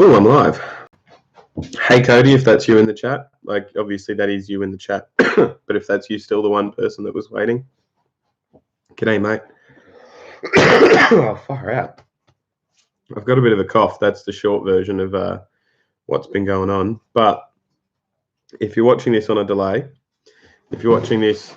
Oh, I'm live. Hey, Cody, if that's you in the chat, like obviously that is you in the chat, but if that's you, still the one person that was waiting. G'day, mate. Oh, far out. I've got a bit of a cough. That's the short version of what's been going on. But if you're watching this on a delay, if you're watching this,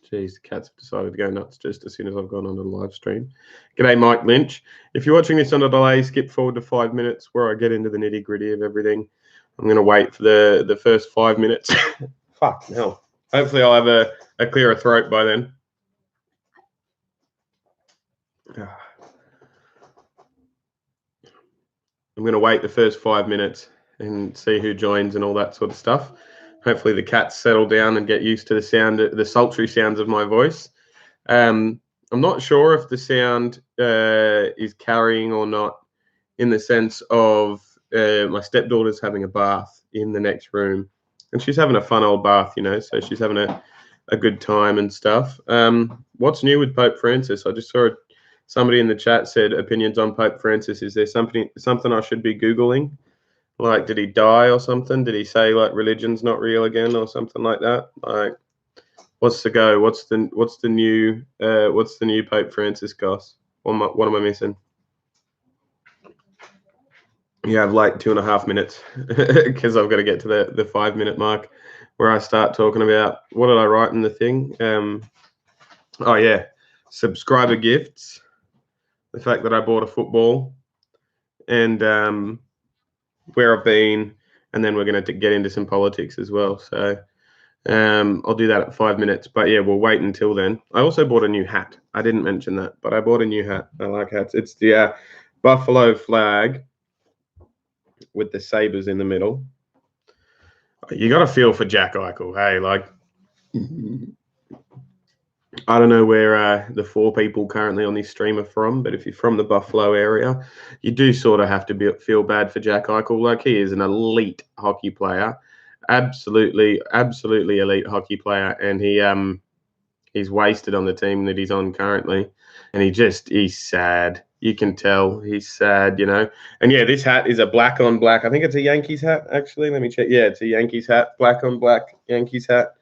geez, the cats have decided to go nuts just as soon as I've gone on the live stream. G'day, Mike Lynch. If you're watching this on a delay, skip forward to 5 minutes where I get into the nitty gritty of everything. I'm going to wait for the first 5 minutes. Fuck, no. Hopefully I'll have a clearer throat by then. I'm going to wait the first 5 minutes and see who joins and all that sort of stuff. Hopefully the cats settle down and get used to the sultry sounds of my voice. I'm not sure if the sound is carrying or not, in the sense of my stepdaughter's having a bath in the next room, and she's having a fun old bath, you know, so she's having a good time and stuff. What's new with Pope Francis? I just saw somebody in the chat said opinions on Pope Francis. Is there something I should be Googling? Like, did he die or something? Did he say like religion's not real again or something like that? Like, what's the go? What's the new Pope Francis, Goss? What am I missing? You have like 2.5 minutes because I've got to get to the 5 minute mark where I start talking about what did I write in the thing. Oh yeah, subscriber gifts, the fact that I bought a football, and where I've been, and then we're going to get into some politics as well. So I'll do that at 5 minutes, but yeah, we'll wait until then. I also bought a new hat. I didn't mention that, but I bought a new hat. I like hats. It's the buffalo flag with the sabers in the middle. You got to feel for Jack Eichel. Hey, like, I don't know where the 4 people currently on this stream are from, but if you're from the Buffalo area, you do sort of have to feel bad for Jack Eichel. Like, he is an elite hockey player, absolutely elite hockey player, and he's wasted on the team that he's on currently, and he's sad. You can tell he's sad, you know. And yeah, this hat is a black on black. I think it's a Yankees hat, actually. Let me check. Yeah, it's a Yankees hat, black on black Yankees hat.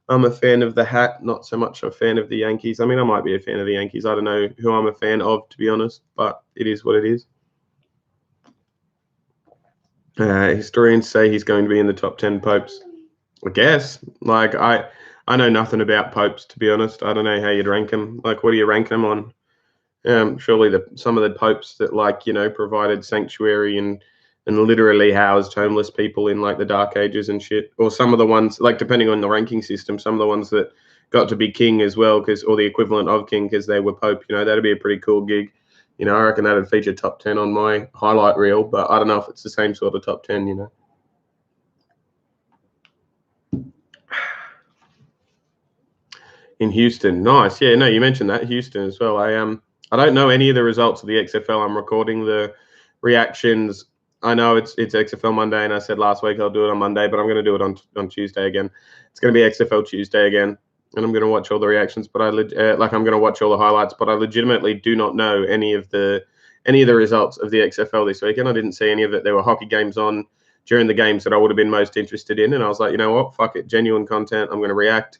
I'm a fan of the hat, not so much a fan of the Yankees. I mean, I might be a fan of the Yankees. I don't know who I'm a fan of, to be honest, but it is what it is. Historians say he's going to be in the top 10 popes. I guess. Like, I know nothing about popes, to be honest. I don't know how you'd rank them. Like, what do you rank them on? Surely some of the popes that, like, you know, provided sanctuary and literally housed homeless people in like the Dark Ages and shit, or some of the ones, like, depending on the ranking system, some of the ones that got to be king as well, or the equivalent of king because they were pope, you know, that'd be a pretty cool gig. You know, I reckon that'd feature top 10 on my highlight reel, but I don't know if it's the same sort of top 10, you know. In Houston, nice. Yeah, no, you mentioned that, Houston as well. I don't know any of the results of the XFL. I'm recording the reactions. I know it's XFL Monday, and I said last week I'll do it on Monday, but I'm going to do it on Tuesday again. It's going to be XFL Tuesday again, and I'm going to watch all the reactions. But I'm going to watch all the highlights. But I legitimately do not know any of the results of the XFL this weekend. I didn't see any of it. There were hockey games on during the games that I would have been most interested in, and I was like, you know what, fuck it, genuine content. I'm going to react.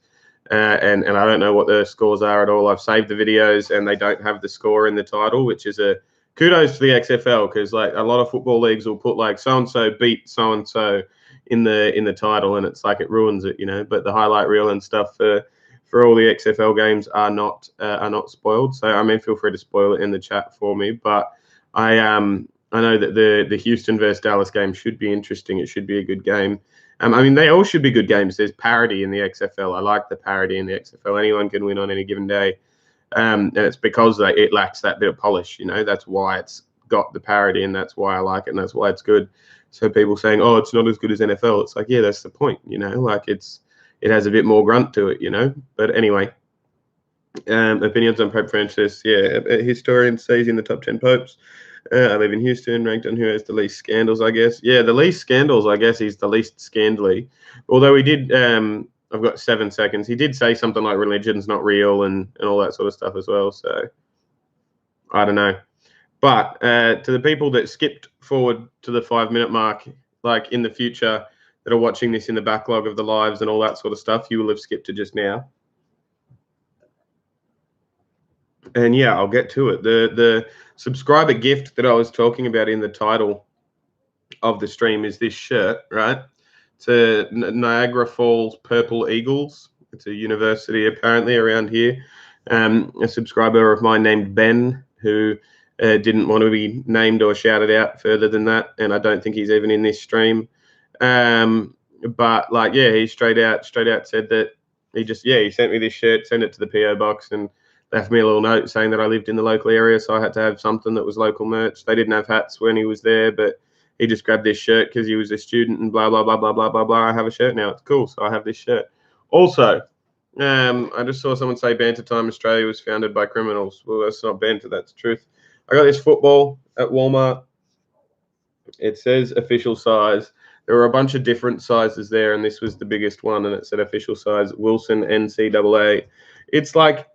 And I don't know what the scores are at all. I've saved the videos and they don't have the score in the title, which is a kudos to the XFL, because like a lot of football leagues will put like so-and-so beat so-and-so in the title, and it's like it ruins it, you know. But the highlight reel and stuff for all the XFL games are not spoiled. So I mean, feel free to spoil it in the chat for me. But I know that the Houston versus Dallas game should be interesting. It should be a good game. I mean, they all should be good games. There's parity in the XFL. I like the parity in the XFL. Anyone can win on any given day. And it's because it lacks that bit of polish, you know. That's why it's got the parity, and that's why I like it, and that's why it's good. So people saying, oh, it's not as good as NFL. It's like, yeah, that's the point, you know. Like, it has a bit more grunt to it, you know. But anyway, opinions on Pope Francis. Yeah, historians say he's in the top 10 popes. I live in Houston, ranked on who has the least scandals, I guess. Yeah, the least scandals, I guess he's the least scandally. Although he did, I've got 7 seconds. He did say something like religion's not real and all that sort of stuff as well. So I don't know. But to the people that skipped forward to the 5 minute mark, like in the future, that are watching this in the backlog of the lives and all that sort of stuff, you will have skipped to just now. And yeah, I'll get to it. The subscriber gift that I was talking about in the title of the stream is this shirt, right? It's a Niagara Falls Purple Eagles. It's a university apparently around here. A subscriber of mine named Ben, who didn't want to be named or shouted out further than that, and I don't think he's even in this stream. But like, yeah, he straight out said that he sent me this shirt, sent it to the PO box, and left me a little note saying that I lived in the local area, so I had to have something that was local merch. They didn't have hats when he was there, but he just grabbed this shirt because he was a student and blah, blah, blah, blah, blah, blah, blah. I have a shirt now. It's cool. So I have this shirt. Also, I just saw someone say Banter Time Australia was founded by criminals. Well, that's not banter. That's truth. I got this football at Walmart. It says official size. There were a bunch of different sizes there, and this was the biggest one, and it said official size Wilson NCAA. It's like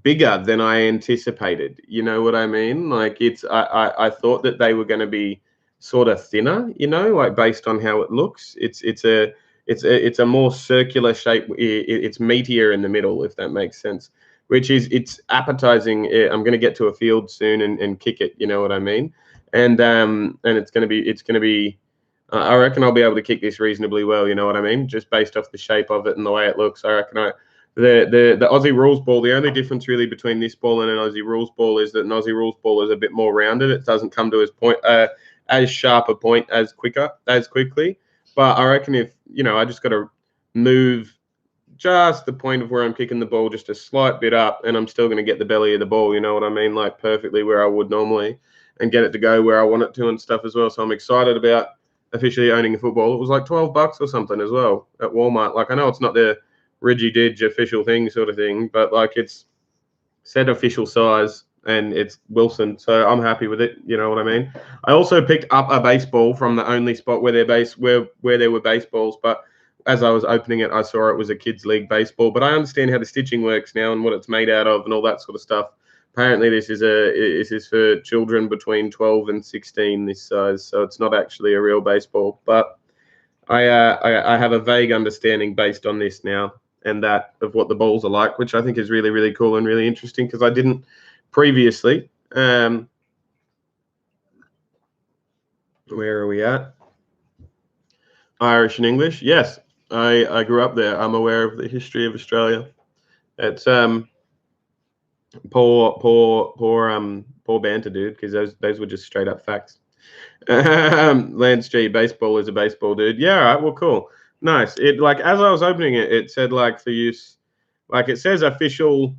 bigger than I anticipated. You know what I mean? Like I thought that they were going to be sort of thinner, like based on how it looks. It's a more circular shape. It's meatier in the middle, if that makes sense. It's appetizing. I'm going to get to a field soon and kick it. You know what I mean? And it's going to be. I reckon I'll be able to kick this reasonably well. You know what I mean? Just based off the shape of it and the way it looks, I reckon the Aussie rules ball. The only difference really between this ball and an Aussie rules ball is that an Aussie rules ball is a bit more rounded. It doesn't come to as sharp a point as quickly. But I reckon if I just got to move just the point of where I'm kicking the ball just a slight bit up, and I'm still going to get the belly of the ball. You know what I mean? Like perfectly where I would normally, and get it to go where I want it to and stuff as well. So I'm excited about officially owning a football. It was like $12 or something as well at Walmart. Like I know it's not the Reggie Didge official thing sort of thing, but like it's said official size and it's Wilson, so I'm happy with it. You know what I mean? I also picked up a baseball from the only spot where where there were baseballs, but as I was opening it, I saw it was a kids' league baseball. But I understand how the stitching works now and what it's made out of and all that sort of stuff. Apparently, this is for children between 12 and 16, this size, so it's not actually a real baseball. But I have a vague understanding based on this now and that of what the balls are like, which I think is really, really cool and really interesting because I didn't previously. Where are we at? Irish and English. Yes, I grew up there. I'm aware of the history of Australia. It's poor banter, dude, because those were just straight up facts. Lance G, baseball is a baseball, dude. Yeah, all right, well, cool. Nice. It like as I was opening it, it said like for use, like it says official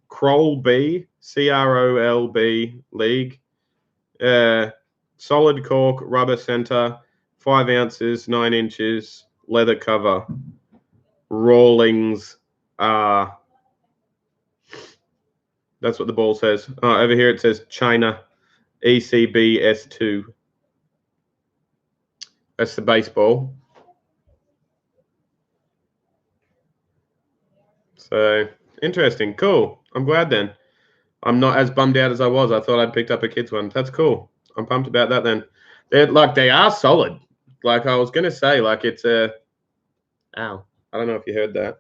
Kroll B, CROLB league. Solid cork, rubber center, 5 ounces, 9 inches, leather cover. Rawlings that's what the ball says. Over here it says China ECBS2. That's the baseball. So interesting. Cool. I'm glad then. I'm not as bummed out as I was. I thought I'd picked up a kid's one. That's cool. I'm pumped about that then. They are solid. Like I was gonna say, like it's a ow. I don't know if you heard that.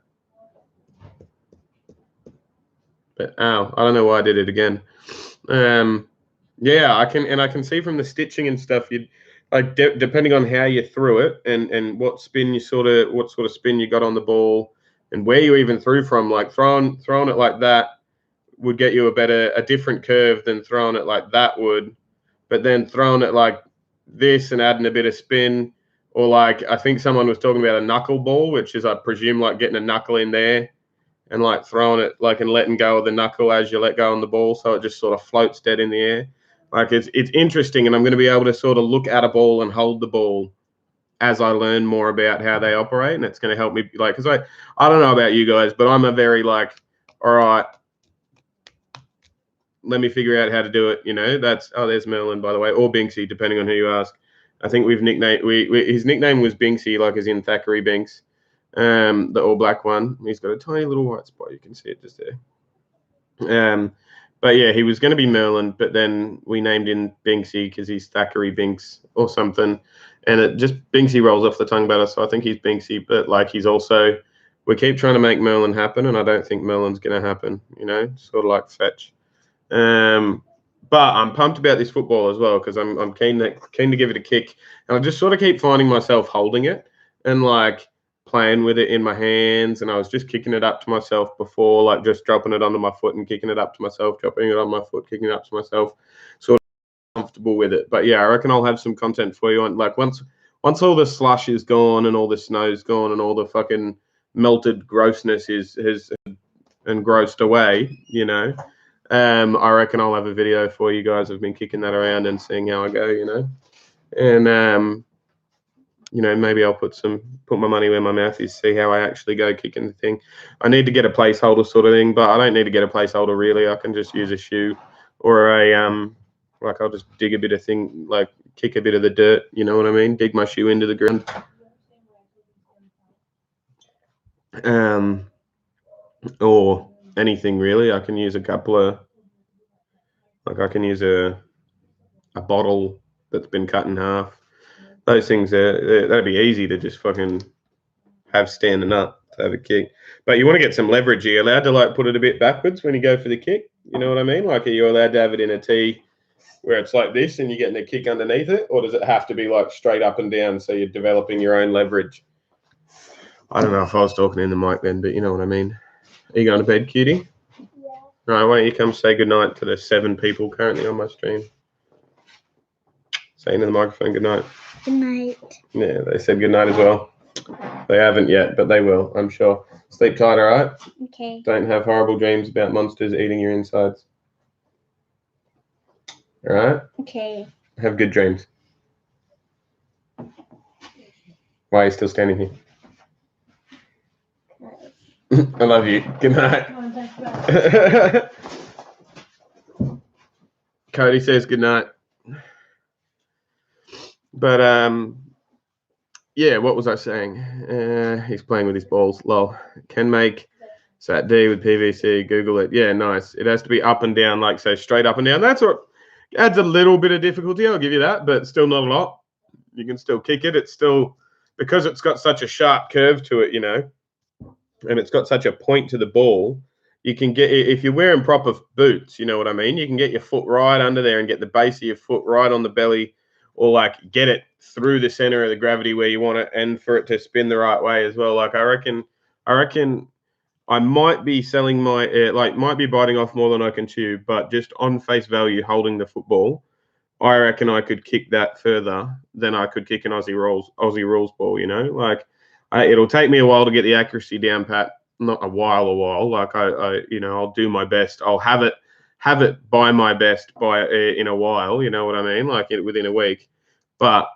But ow, I don't know why I did it again. Yeah, I can see from the stitching and stuff. You like depending on how you threw it and what sort of spin you got on the ball and where you even threw from. Like throwing it like that would get you a different curve than throwing it like that would. But then throwing it like this and adding a bit of spin, or like I think someone was talking about a knuckleball, which is I presume like getting a knuckle in there and like throwing it like and letting go of the knuckle as you let go on the ball, so it just sort of floats dead in the air. Like it's interesting, and I'm going to be able to sort of look at a ball and hold the ball as I learn more about how they operate, and it's going to help me like because I don't know about you guys, but I'm a very like, all right, let me figure out how to do it. There's Merlin, by the way, or Binksy, depending on who you ask. I think we've nicknamed his nickname was Binksy, like as in Thackeray Binks. The all black one. He's got a tiny little white spot. You can see it just there. But yeah, he was going to be Merlin, but then we named him Binksy because he's Thackeray Binks or something. And it just Binksy rolls off the tongue better. So I think he's Binksy, but like he's also, we keep trying to make Merlin happen. And I don't think Merlin's going to happen, sort of like Fetch. But I'm pumped about this football as well because I'm keen to give it a kick. And I just sort of keep finding myself holding it and like playing with it in my hands, and I was just kicking it up to myself before, like just dropping it onto my foot and kicking it up to myself, dropping it on my foot, kicking it up to myself, sort of comfortable with it. But yeah, I reckon I'll have some content for you on like once all the slush is gone and all the snow's gone and all the fucking melted grossness has engrossed away, I reckon I'll have a video for you guys. I've been kicking that around and seeing how I go, and maybe I'll put my money where my mouth is, see how I actually go kicking the thing. I need to get a placeholder sort of thing, but I don't need to get a placeholder really. I can just use a shoe or like I'll just dig a bit of thing, like kick a bit of the dirt, you know what I mean? Dig my shoe into the ground. Or anything really. I can use a couple of, like I can use a bottle that's been cut in half. Those things that'd be easy to just fucking have standing up to have a kick. But you want to get some leverage. Are you allowed to like put it a bit backwards when you go for the kick? You know what I mean? Like, are you allowed to have it in a T where it's like this and you're getting a kick underneath it? Or does it have to be like straight up and down so you're developing your own leverage? I don't know if I was talking in the mic then, but you know what I mean. Are you going to bed, cutie? Yeah. All right, why don't you come say goodnight to the 7 people currently on my stream? Say into the microphone goodnight. Good night. Yeah, they said goodnight as well. They haven't yet, but they will, I'm sure. Sleep tight, all right? Okay. Don't have horrible dreams about monsters eating your insides. All right? Okay. Have good dreams. Why are you still standing here? I love you. Good night. Cody says good night. But yeah, what was I saying? He's playing with his balls. Lol. Can make Sat D with PVC. Google it. Yeah, nice. It has to be up and down, like so, straight up and down. That's what adds a little bit of difficulty. I'll give you that, but still not a lot. You can still kick it. It's still, because it's got such a sharp curve to it, and it's got such a point to the ball. You can get, if you're wearing proper boots, you know what I mean? You can get your foot right under there and get the base of your foot right on the belly, or like get it through the center of the gravity where you want it, and for it to spin the right way as well. Like I reckon I might be selling my, might be biting off more than I can chew, but just on face value, holding the football, I reckon I could kick that further than I could kick an Aussie rules ball, like it'll take me a while to get the accuracy down pat. Not a while. Like I'll do my best. I'll have it by my best in a while. You know what I mean? Like within a week. But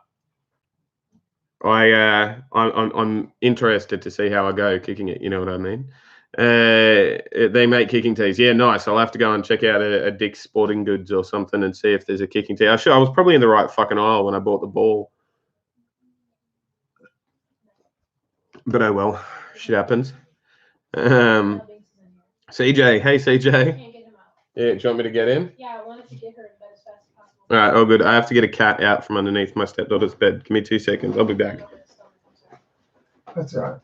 I'm interested to see how I go kicking it. You know what I mean? They make kicking tees. Yeah, nice. I'll have to go and check out a Dick's Sporting Goods or something and see if there's a kicking tee. I was probably in the right fucking aisle when I bought the ball. But oh well, shit happens. CJ, hey CJ. Yeah, do you want me to get in? Yeah, I wanted to get her in bed as fast as possible. All right, all good. I have to get a cat out from underneath my stepdaughter's bed. Give me 2 seconds. I'll be back. That's all right.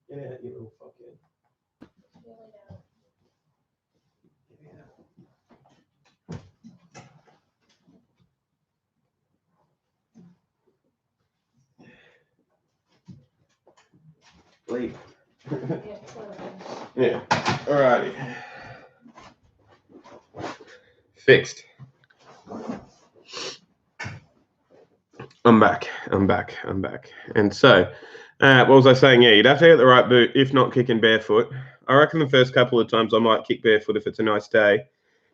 Yeah, you little fuckhead. Leave. Yeah. Alrighty. Fixed. I'm back. And so, what was I saying? Yeah, you'd have to get the right boot, if not kicking barefoot. I reckon the first couple of times I might kick barefoot if it's a nice day,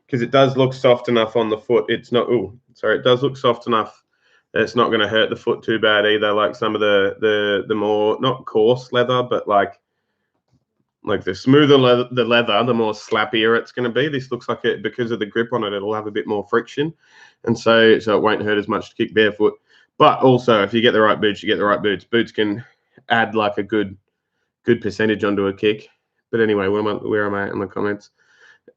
because it does look soft enough on the foot. It's not. It does look soft enough. It's not going to hurt the foot too bad either. Like some of the more, not coarse leather, but like the smoother leather, the more slappier it's going to be. This looks like it, because of the grip on it, it'll have a bit more friction, and so it won't hurt as much to kick barefoot. But also, if you get the right boots, you get the right boots. Boots can add like a good percentage onto a kick. But anyway, where am I at in the comments?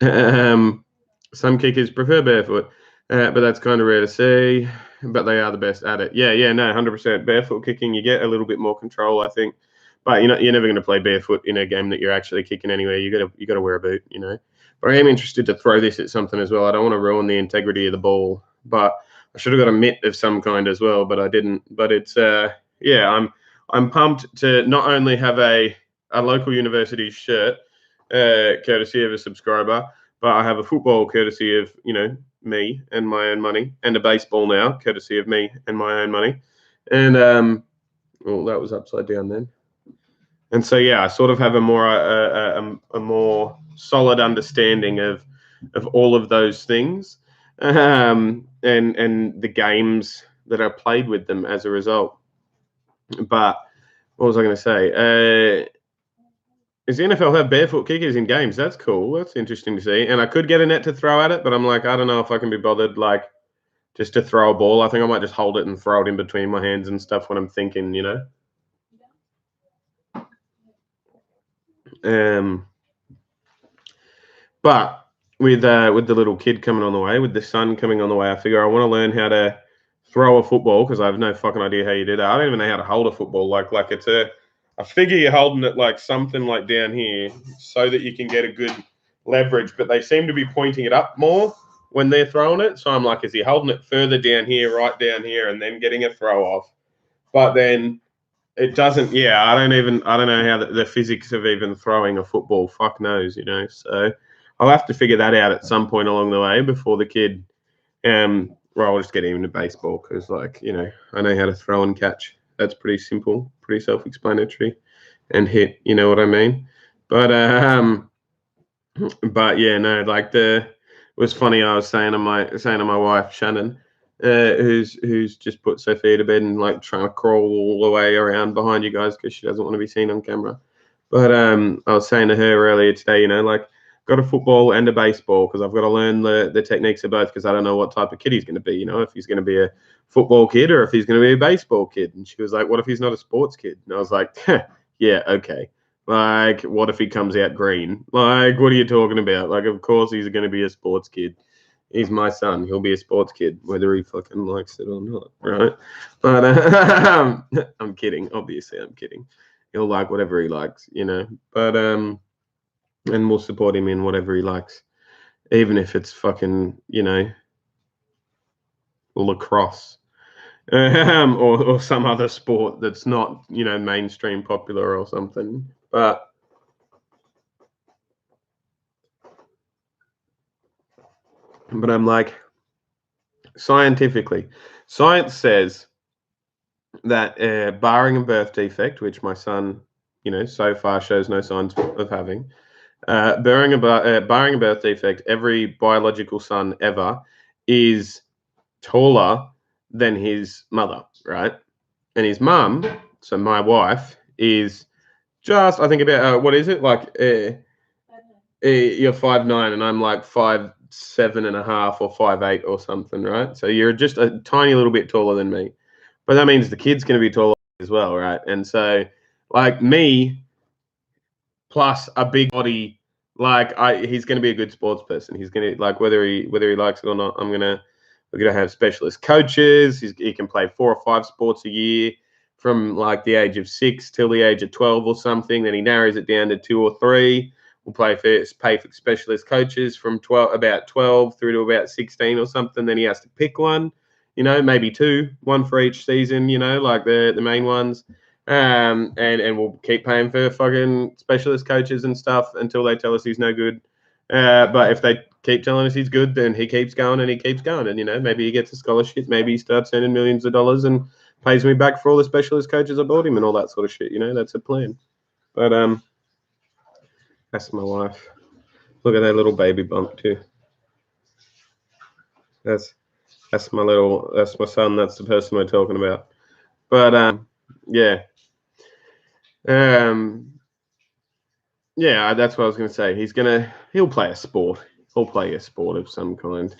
Some kickers prefer barefoot, but that's kind of rare to see. But they are the best at it. Yeah, no, 100%. Barefoot kicking, you get a little bit more control, I think. But you're never going to play barefoot in a game that you're actually kicking anyway. You got to wear a boot, But I am interested to throw this at something as well. I don't want to ruin the integrity of the ball, but I should have got a mitt of some kind as well, but I didn't. But it's I'm pumped to not only have a local university shirt, courtesy of a subscriber, but I have a football courtesy of me and my own money, and a baseball now courtesy of me and my own money, and well, that was upside down then. And so I sort of have a more solid understanding of all of those things, and the games that are played with them as a result. But what was I going to say? Does the NFL have barefoot kickers in games? That's cool. That's interesting to see. And I could get a net to throw at it, but I'm like, I don't know if I can be bothered, like, just to throw a ball. I think I might just hold it and throw it in between my hands and stuff when I'm thinking, But with the little kid coming on the way, with the son coming on the way, I figure I want to learn how to throw a football, because I have no fucking idea how you do that. I don't even know how to hold a football. Like it's I figure you're holding it like something like down here so that you can get a good leverage, but they seem to be pointing it up more when they're throwing it. So I'm like, is he holding it further down here, right down here, and then getting a throw off? But then it doesn't. Yeah, I don't know how the physics of even throwing a football. Fuck knows, So I'll have to figure that out at some point along the way before the kid. Or I'll just get him into baseball, because, like, I know how to throw and catch. That's pretty simple, pretty self-explanatory, and hit. You know what I mean? But yeah, no, like it was funny. I was saying to my wife Shannon, who's just put Sofia to bed and like trying to crawl all the way around behind you guys because she doesn't want to be seen on camera. But I was saying to her earlier today, like, got a football and a baseball, because I've got to learn the techniques of both, because I don't know what type of kid he's going to be, if he's going to be a football kid or if he's going to be a baseball kid. And she was like, what if he's not a sports kid? And I was like, yeah, okay. Like, what if he comes out green? Like, what are you talking about? Like, of course he's going to be a sports kid. He's my son. He'll be a sports kid, whether he fucking likes it or not, right? But I'm kidding. Obviously, I'm kidding. He'll like whatever he likes, But and we'll support him in whatever he likes, even if it's fucking, lacrosse, or some other sport that's not, mainstream popular or something. But I'm like, scientifically, science says that barring a birth defect, which my son, so far shows no signs of having, barring a birth defect, every biological son ever is taller than his mother, right? And his mum, so my wife, is just, I think, about what is it, like you're 5'9" and I'm like 5'7.5" or 5'8" or something, right? So you're just a tiny little bit taller than me, but that means the kid's going to be taller as well, right? And so, like, me plus a big body, like, he's going to be a good sports person. He's going to, like, whether he likes it or not. We're going to have specialist coaches. He can play 4 or 5 sports a year from like the age of 6 till the age of 12 or something. Then he narrows it down to 2 or 3. We'll pay for specialist coaches from about 12 through to about 16 or something. Then he has to pick one, maybe 2, 1 for each season, like the main ones. And we'll keep paying for fucking specialist coaches and stuff until they tell us he's no good. But if they keep telling us he's good, then he keeps going and he keeps going. And, maybe he gets a scholarship. Maybe he starts earning millions of dollars and pays me back for all the specialist coaches I bought him and all that sort of shit. That's a plan. But that's my wife. Look at that little baby bump too. That's my son. That's the person we're talking about. But yeah. Yeah, that's what I was going to say. He'll play a sport. He'll play a sport of some kind.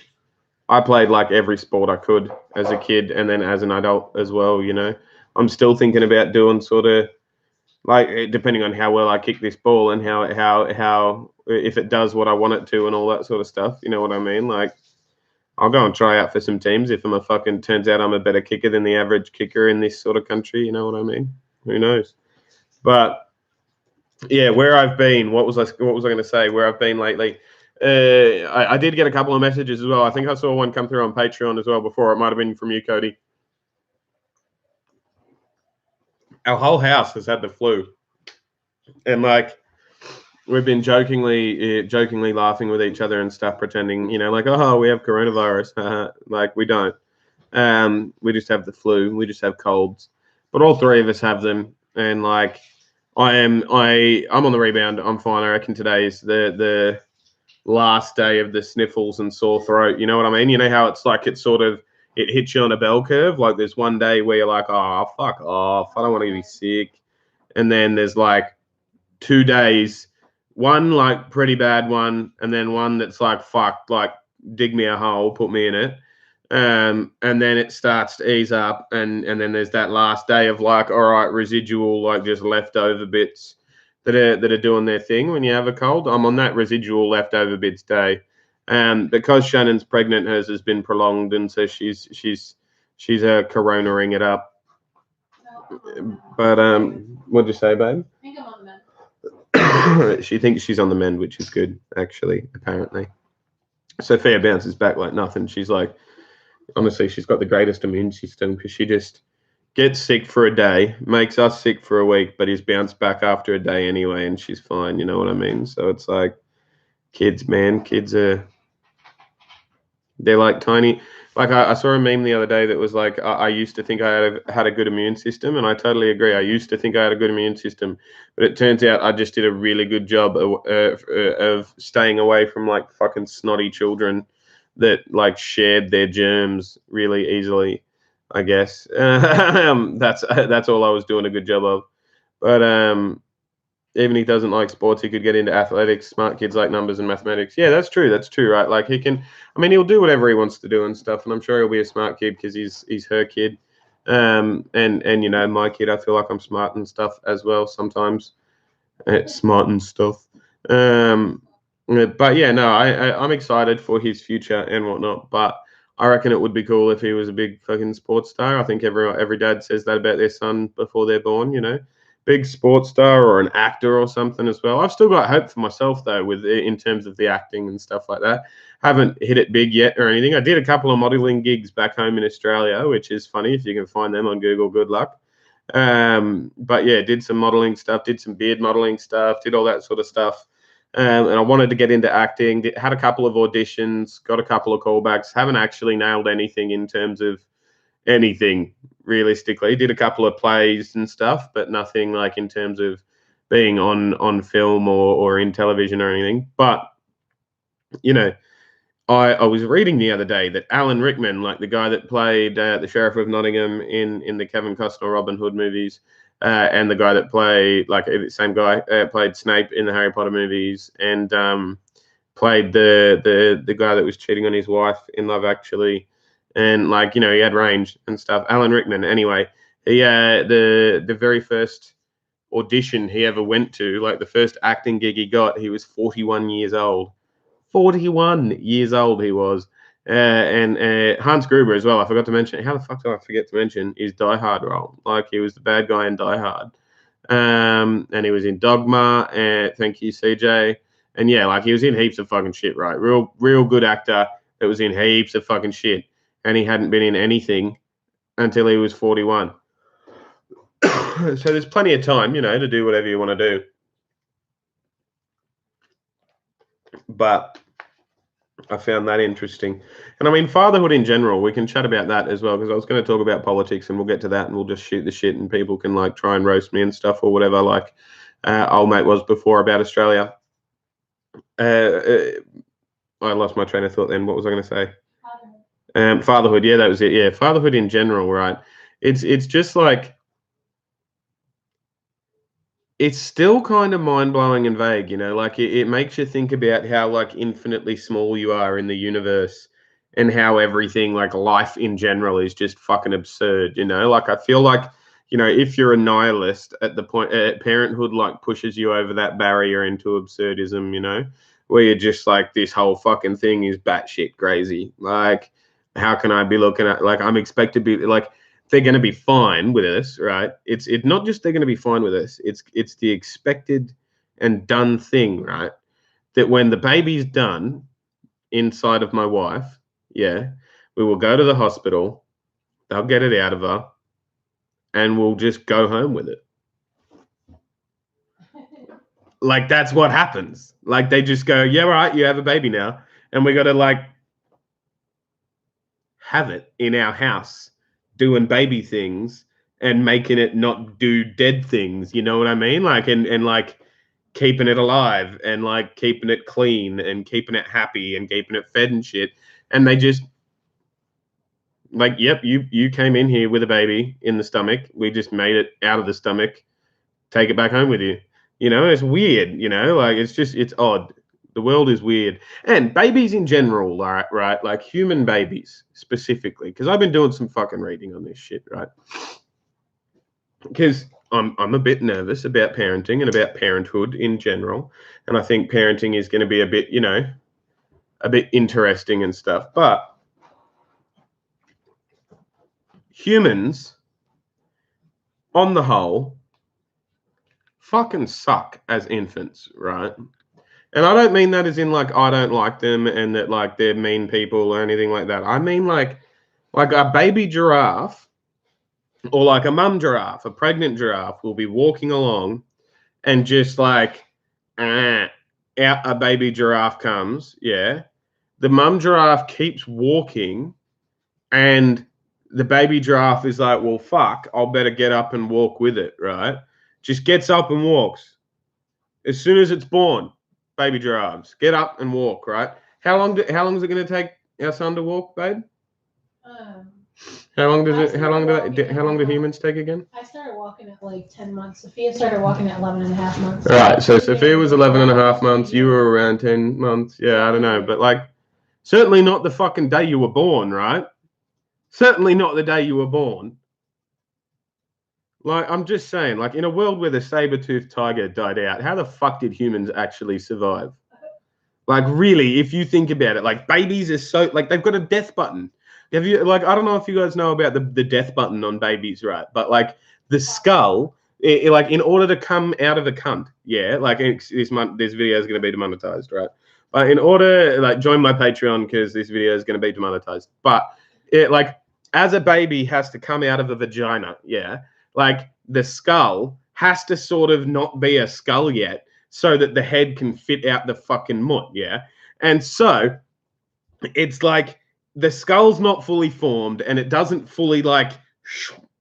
I played like every sport I could as a kid and then as an adult as well, I'm still thinking about doing sort of like depending on how well I kick this ball and how if it does what I want it to and all that sort of stuff. You know what I mean? Like, I'll go and try out for some teams if turns out I'm a better kicker than the average kicker in this sort of country. You know what I mean? Who knows? But yeah, where I've been, what was I going to say? Where I've been lately, I did get a couple of messages as well. I think I saw one come through on Patreon as well before. It might have been from you, Cody. Our whole house has had the flu, and like we've been jokingly laughing with each other and stuff, pretending, like, oh, we have coronavirus. Like, we don't. We just have the flu. We just have colds. But all three of us have them, and like I'm on the rebound. I'm fine. I reckon today is the last day of the sniffles and sore throat. You know what I mean? You know how it's like it hits you on a bell curve. Like there's one day where you're like, oh, fuck off. I don't want to be sick. And then there's like 2 days, one like pretty bad one, and then one that's like, fuck, like dig me a hole, put me in it. And then it starts to ease up, and then there's that last day of like, all right, residual, like just leftover bits that are doing their thing when you have a cold. I'm on that residual leftover bits day, because Shannon's pregnant, hers has been prolonged, and so she's coronaing it up. But what'd you say, babe? I think I'm on the mend. She thinks she's on the mend, which is good, actually, apparently. Sofia bounces back like nothing. She's like, honestly, she's got the greatest immune system because she just gets sick for a day, makes us sick for a week, but is bounced back after a day anyway, and she's fine. You know what I mean? So it's like, kids, man, they're like tiny. Like I saw a meme the other day that was like, I used to think I had a good immune system, and I totally agree. I used to think I had a good immune system, but it turns out I just did a really good job of staying away from like fucking snotty children that like shared their germs really easily, I guess. That's all I was doing a good job of. But even if he doesn't like sports, he could get into athletics. Smart kids like numbers and mathematics. Yeah, that's true, right? Like he'll do whatever he wants to do and stuff, and I'm sure he'll be a smart kid because he's her kid. And my kid, I feel like I'm smart and stuff as well sometimes. Smart and stuff. But yeah, no, I'm excited for his future and whatnot. But I reckon it would be cool if he was a big fucking sports star. I think every dad says that about their son before they're born. Big sports star or an actor or something as well. I've still got hope for myself though, in terms of the acting and stuff like that. Haven't hit it big yet or anything. I did a couple of modeling gigs back home in Australia, which is funny. If you can find them on Google, good luck. But yeah, did some modeling stuff, did some beard modeling stuff, did all that sort of stuff. And I wanted to get into acting. Had a couple of auditions, got a couple of callbacks. Haven't actually nailed anything in terms of anything realistically. Did a couple of plays and stuff, but nothing like in terms of being on film or in television or anything. But I was reading the other day that Alan Rickman, like the guy that played the Sheriff of Nottingham in the Kevin Costner Robin Hood movies, and the guy that played, like the same guy, played Snape in the Harry Potter movies, and played the guy that was cheating on his wife in Love Actually, and like he had range and stuff. Alan Rickman, anyway, he the very first audition he ever went to, like the first acting gig he got, he was 41 years old. 41 years old he was. And Hans Gruber as well. I forgot to mention. How the fuck did I forget to mention his Die Hard role? Like he was the bad guy in Die Hard. And he was in Dogma. And thank you, CJ. And yeah, like he was in heaps of fucking shit, right? Real good actor that was in heaps of fucking shit. And he hadn't been in anything until he was 41. So there's plenty of time, to do whatever you want to do. But I found that interesting. And I mean, fatherhood in general, we can chat about that as well, because I was going to talk about politics and we'll get to that and we'll just shoot the shit and people can like try and roast me and stuff or whatever, like old mate was before about Australia. I lost my train of thought then. What was I going to say? Fatherhood. Yeah, that was it. Yeah, fatherhood in general, right? It's just like, it's still kind of mind-blowing and vague, like it makes you think about how like infinitely small you are in the universe and how everything, like life in general, is just fucking absurd, like I feel like you know, if you're a nihilist at the point, Parenthood like pushes you over that barrier into absurdism, you know, where you're just like, this whole fucking thing is batshit crazy. Like, how can I be looking at, like, I'm expected to be, like, they're going to be fine with us, right? It's not just they're going to be fine with us. It's the expected and done thing, right? That when the baby's done inside of my wife, yeah, we will go to the hospital, they'll get it out of her, and we'll just go home with it. Like, that's what happens. Like, they just go, yeah, right, you have a baby now. And we got to, like, have it in our house doing baby things and making it not do dead things. You know what I mean? Like, and like, keeping it alive and, like, keeping it clean and keeping it happy and keeping it fed and shit. And they just, like, yep, you came in here with a baby in the stomach. We just made it out of the stomach. Take it back home with you. You know, it's weird, you know, like, it's odd. The world is weird. And babies in general, right? Like, human babies specifically, because I've been doing some fucking reading on this shit, right? Because I'm a bit nervous about parenting and about parenthood in general. And I think parenting is going to be a bit, you know, a bit interesting and stuff. But humans, on the whole, fucking suck as infants, right? And I don't mean that as in, like, I don't like them and that, like, they're mean people or anything like that. I mean, like a baby giraffe or like a mum giraffe, a pregnant giraffe will be walking along and just like, out a baby giraffe comes, yeah. The mum giraffe keeps walking and the baby giraffe is like, well, fuck, I'll better get up and walk with it, right? Just gets up and walks. As soon as it's born, baby giraffes get up and walk, right? How long is it going to take our son to walk, babe? How long do humans take again? I started walking at like 10 months. Sophia started walking at 11 and a half months. Right, so Sophia was 11 and a half months. You were around 10 months. Yeah, I don't know. But, like, certainly not the fucking day you were born, right? Certainly not the day you were born. Like, I'm just saying, like, in a world where the saber-toothed tiger died out, how the fuck did humans actually survive? Like, really, if you think about it, like, babies are so, like, they've got a death button. Have you, like, I don't know if you guys know about the death button on babies, right? But, like, the skull, like, in order to come out of the cunt, yeah, like, this video is going to be demonetized, right? But in order, like, join my Patreon because this video is going to be demonetized. But, like, as a baby has to come out of a vagina, yeah, like, the skull has to sort of not be a skull yet so that the head can fit out the fucking mutt, yeah? And so it's like the skull's not fully formed and it doesn't fully, like,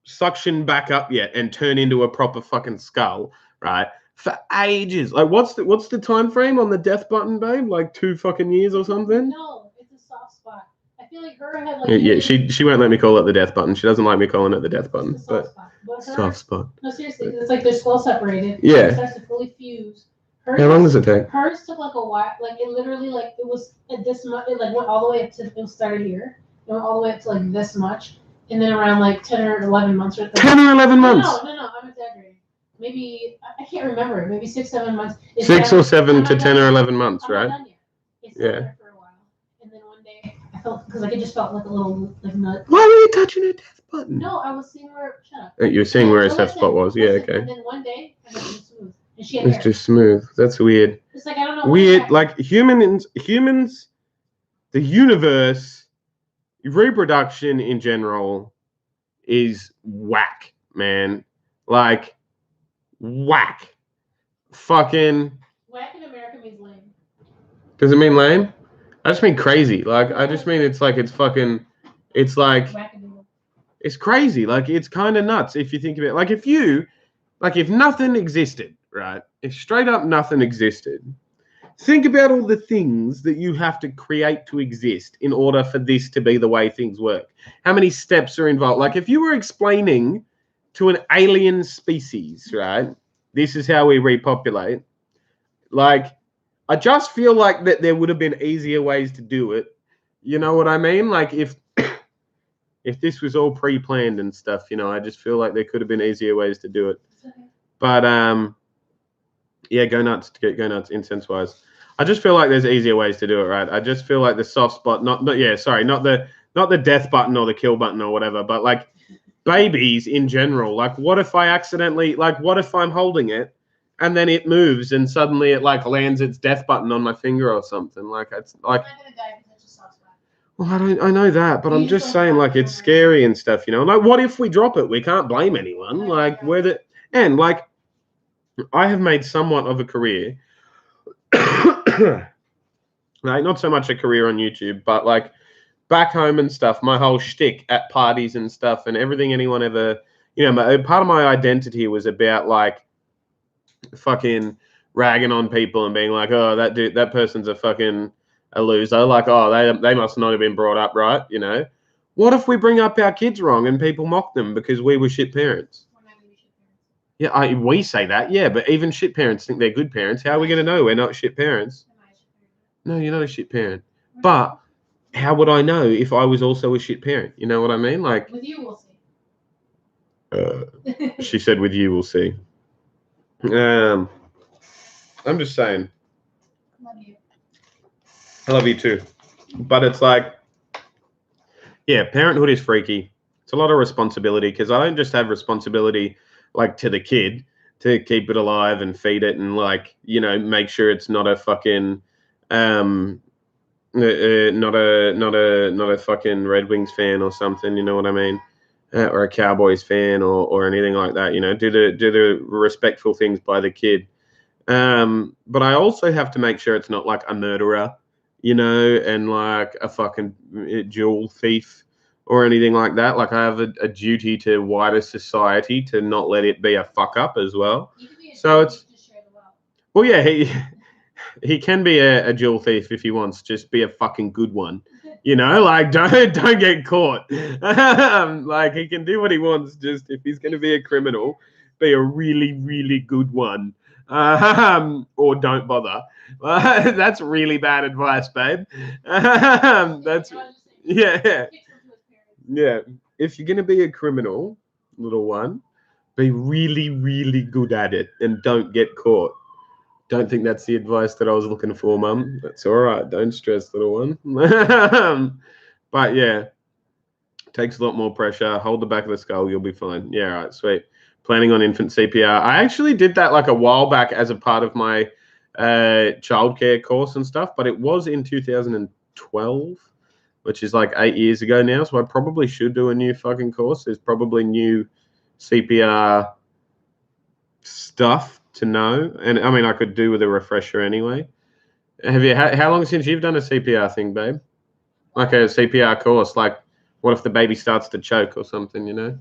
suction back up yet and turn into a proper fucking skull, right? For ages. Like, what's the time frame on the death button, babe? Like 2 fucking years or something? No, it's a soft spot. I feel like her had like. Yeah, she won't let me call it the death button. She doesn't like me calling it the death button. It's a soft spot. But soft spot. No, seriously, it's like they're skull separated. Yeah. It starts to fully fuse. How long does it take? Hers took like a while. Like, it literally, like, it was at this much. It like went all the way up to, it started here. It went all the way up to like this much, and then around like 10 or 11 months. 10 or 11 months. No, I'm exaggerating. Maybe I can't remember. Maybe 6, 7 months. 6 or 7 to 10 or 11 months, right? Yeah. For a while, and then one day I felt, because like it just felt like a little like nut. Why were you touching her death button? No, I was seeing where. Shut up. You were seeing where her death spot was. Yeah, okay. And then one day I got it smooth, and she had it's hair. just smooth. That's weird. It's like, I don't know. Weird, like humans, the universe, reproduction in general is whack, man. Like, whack. Fucking. Whack in America means lame. Does it mean lame? I just mean crazy. Like, I just mean it's like, it's fucking, it's like, it's crazy. Like, it's kind of nuts if you think of it. Like, if nothing existed, right? If straight up nothing existed, think about all the things that you have to create to exist in order for this to be the way things work. How many steps are involved? Like, if you were explaining to an alien species, right, this is how we repopulate, like, I just feel like that there would have been easier ways to do it. You know what I mean? Like, if if this was all pre-planned and stuff, you know, I just feel like there could have been easier ways to do it. But yeah, go nuts, incense-wise. I just feel like there's easier ways to do it, right? I just feel like the soft spot, not the death button or the kill button or whatever, but like babies in general. Like, what if I accidentally, like, what if I'm holding it and then it moves and suddenly it like lands its death button on my finger or something? Like, it's like, well, I know that, but I'm just saying, like, it's scary and stuff, you know. Like, what if we drop it? We can't blame anyone. Like, and like, I have made somewhat of a career. Like, not so much a career on YouTube, but like back home and stuff, my whole shtick at parties and stuff and everything anyone ever, you know, part of my identity was about like fucking ragging on people and being like, oh, that person's a loser. Like, oh, they must not have been brought up right, you know. What if we bring up our kids wrong and people mock them because we were shit parents? Yeah, we say that, yeah, but even shit parents think they're good parents. How are we going to know we're not shit parents? No, you're not a shit parent. But how would I know if I was also a shit parent? You know what I mean? Like, with you, we'll see. She said, with you, we'll see. I'm just saying. Love you. I love you too. But it's like, yeah, parenthood is freaky. It's a lot of responsibility because I don't just have responsibility like to the kid to keep it alive and feed it and like, you know, make sure it's not a fucking not a fucking Red Wings fan or something, you know what I mean? Or a Cowboys fan or anything like that, you know, do the respectful things by the kid. But I also have to make sure it's not like a murderer, you know, and like a fucking jewel thief or anything like that. Like, I have a duty to wider society to not let it be a fuck up as well. So it's, well, yeah, he can be a jewel thief if he wants. Just be a fucking good one, you know. Like, don't get caught. Like, he can do what he wants. Just if he's going to be a criminal, be a really, really good one. Or don't bother. That's really bad advice, babe. That's yeah. If you're going to be a criminal, little one, be really, really good at it and don't get caught. Don't think that's the advice that I was looking for, Mum. That's all right. Don't stress, little one. But yeah, takes a lot more pressure. Hold the back of the skull. You'll be fine. Yeah, all right, sweet. Planning on infant CPR. I actually did that like a while back as a part of my childcare course and stuff, but it was in 2012, which is like 8 years ago now. So I probably should do a new fucking course. There's probably new CPR stuff to know, and I mean, I could do with a refresher anyway. Have you how long since you've done a CPR thing, babe? Like a CPR course? Like, what if the baby starts to choke or something, you know?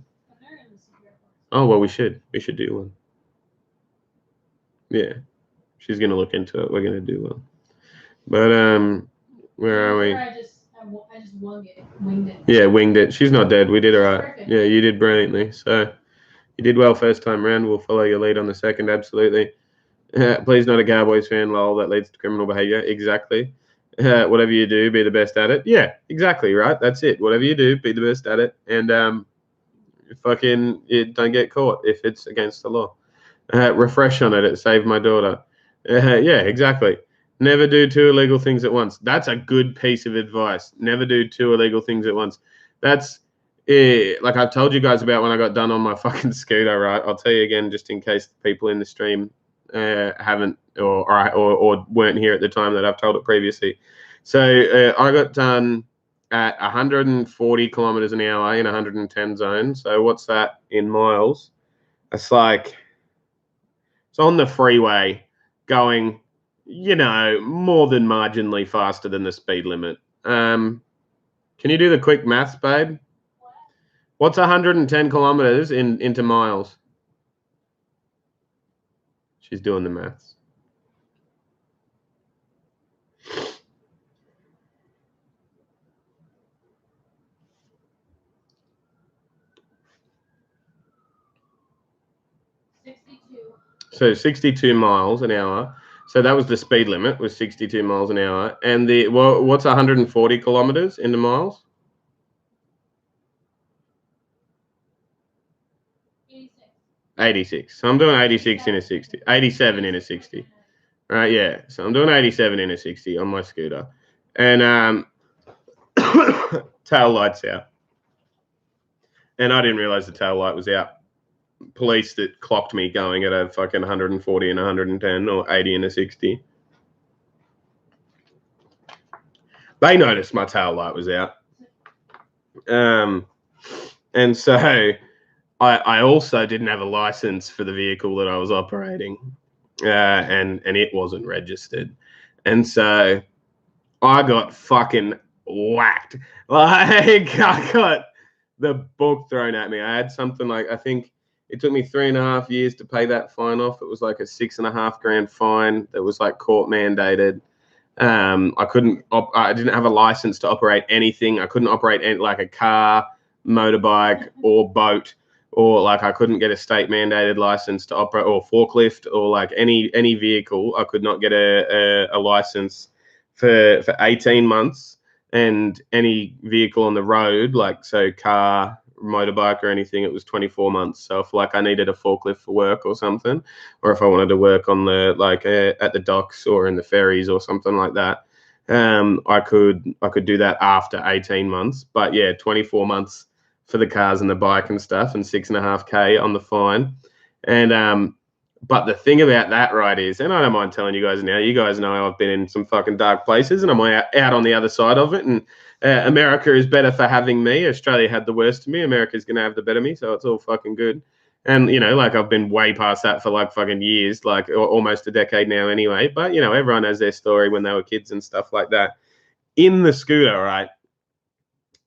Oh, well, we should do one. Yeah, she's gonna look into it. We're gonna do one. But where are we? I just winged it. Yeah, winged it. She's not dead. We did all right. Yeah, you did brilliantly. So you did well first time round. We'll follow your lead on the second. Absolutely. Please not a Cowboys fan. Lol. That leads to criminal behavior. Exactly. Whatever you do, be the best at it. Yeah, exactly. Right. That's it. Whatever you do, be the best at it. And don't get caught if it's against the law. Refresh on it. It saved my daughter. Yeah, exactly. Never do two illegal things at once. That's a good piece of advice. Never do two illegal things at once. That's like I've told you guys about when I got done on my fucking scooter, right? I'll tell you again, just in case people in the stream haven't or weren't here at the time that I've told it previously. So I got done at 140 kilometers an hour in 110 zone. So what's that in miles? It's like, it's on the freeway going, you know, more than marginally faster than the speed limit. Can you do the quick maths, babe? What's 110 kilometers into miles? She's doing the maths. So 62 miles an hour. So that was the speed limit, was 62 miles an hour. And what's 140 kilometers into miles? 86. So I'm doing 86 in a 60. 87 in a 60. Right, yeah. So I'm doing 87 in a 60 on my scooter. And tail light's out. And I didn't realize the tail light was out. Police that clocked me going at a fucking 140 and 110 or 80 and a 60. They noticed my tail light was out. And so I also didn't have a license for the vehicle that I was operating. And it wasn't registered. And so I got fucking whacked. Like, I got the book thrown at me. I had something like, I think it took me 3.5 years to pay that fine off. It was like a $6.5 grand fine that was like court mandated. I didn't have a license to operate anything. I couldn't operate like a car, motorbike, or boat, or like I couldn't get a state mandated license to operate, or forklift, or like any vehicle. I could not get a license for 18 months, and any vehicle on the road, like so car, motorbike, or anything, it was 24 months. So if like I needed a forklift for work or something, or if I wanted to work on the like at the docks or in the ferries or something like that, I could do that after 18 months. But yeah, 24 months for the cars and the bike and stuff, and 6.5K on the fine. And but the thing about that, right, is, and I don't mind telling you guys now, you guys know I've been in some fucking dark places, and I'm out on the other side of it. And America is better for having me. Australia had the worst of me. America's going to have the better of me, so it's all fucking good. And, you know, like I've been way past that for like fucking years, like almost a decade now anyway. But, you know, everyone has their story when they were kids and stuff like that. In the scooter, right,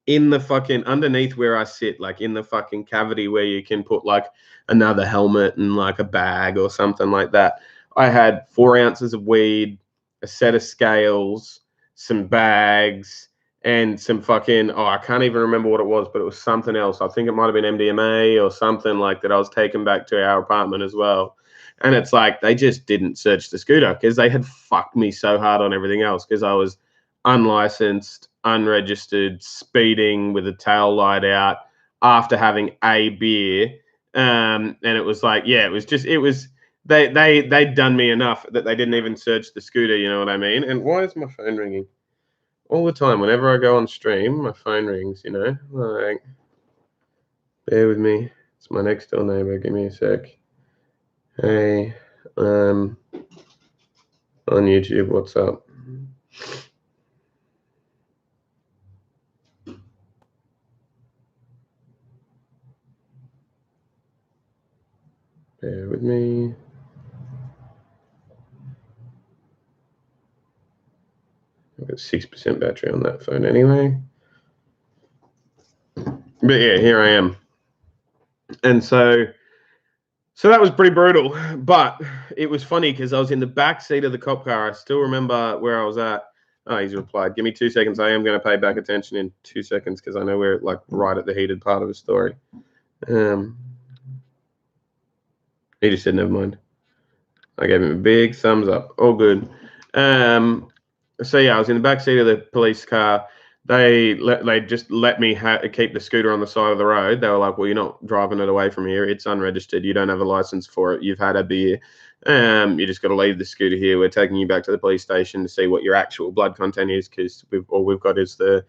in the fucking underneath where I sit, like in the fucking cavity where you can put like another helmet and like a bag or something like that, I had 4 ounces of weed, a set of scales, some bags, and some fucking, I can't even remember what it was, but it was something else. I think it might have been MDMA or something like that. I was taken back to our apartment as well. And it's like, they just didn't search the scooter because they had fucked me so hard on everything else, because I was unlicensed, unregistered, speeding with a tail light out after having a beer. And it was like, yeah, they'd done me enough that they didn't even search the scooter, you know what I mean? And why is my phone ringing? All the time, whenever I go on stream, my phone rings, you know? Like, bear with me. It's my next door neighbor. Give me a sec. Hey, on YouTube, what's up? Bear with me. I've got 6% battery on that phone anyway. But yeah, here I am. And so that was pretty brutal. But it was funny because I was in the back seat of the cop car. I still remember where I was at. Oh, he's replied. Give me 2 seconds. I am going to pay back attention in 2 seconds because I know we're like right at the heated part of the story. He just said, never mind. I gave him a big thumbs up. All good. So yeah, I was in the back seat of the police car. They just let me keep the scooter on the side of the road. They were like, well, you're not driving it away from here. It's unregistered. You don't have a license for it. You've had a beer. You just got to leave the scooter here. We're taking you back to the police station to see what your actual blood content is, because all we've got is the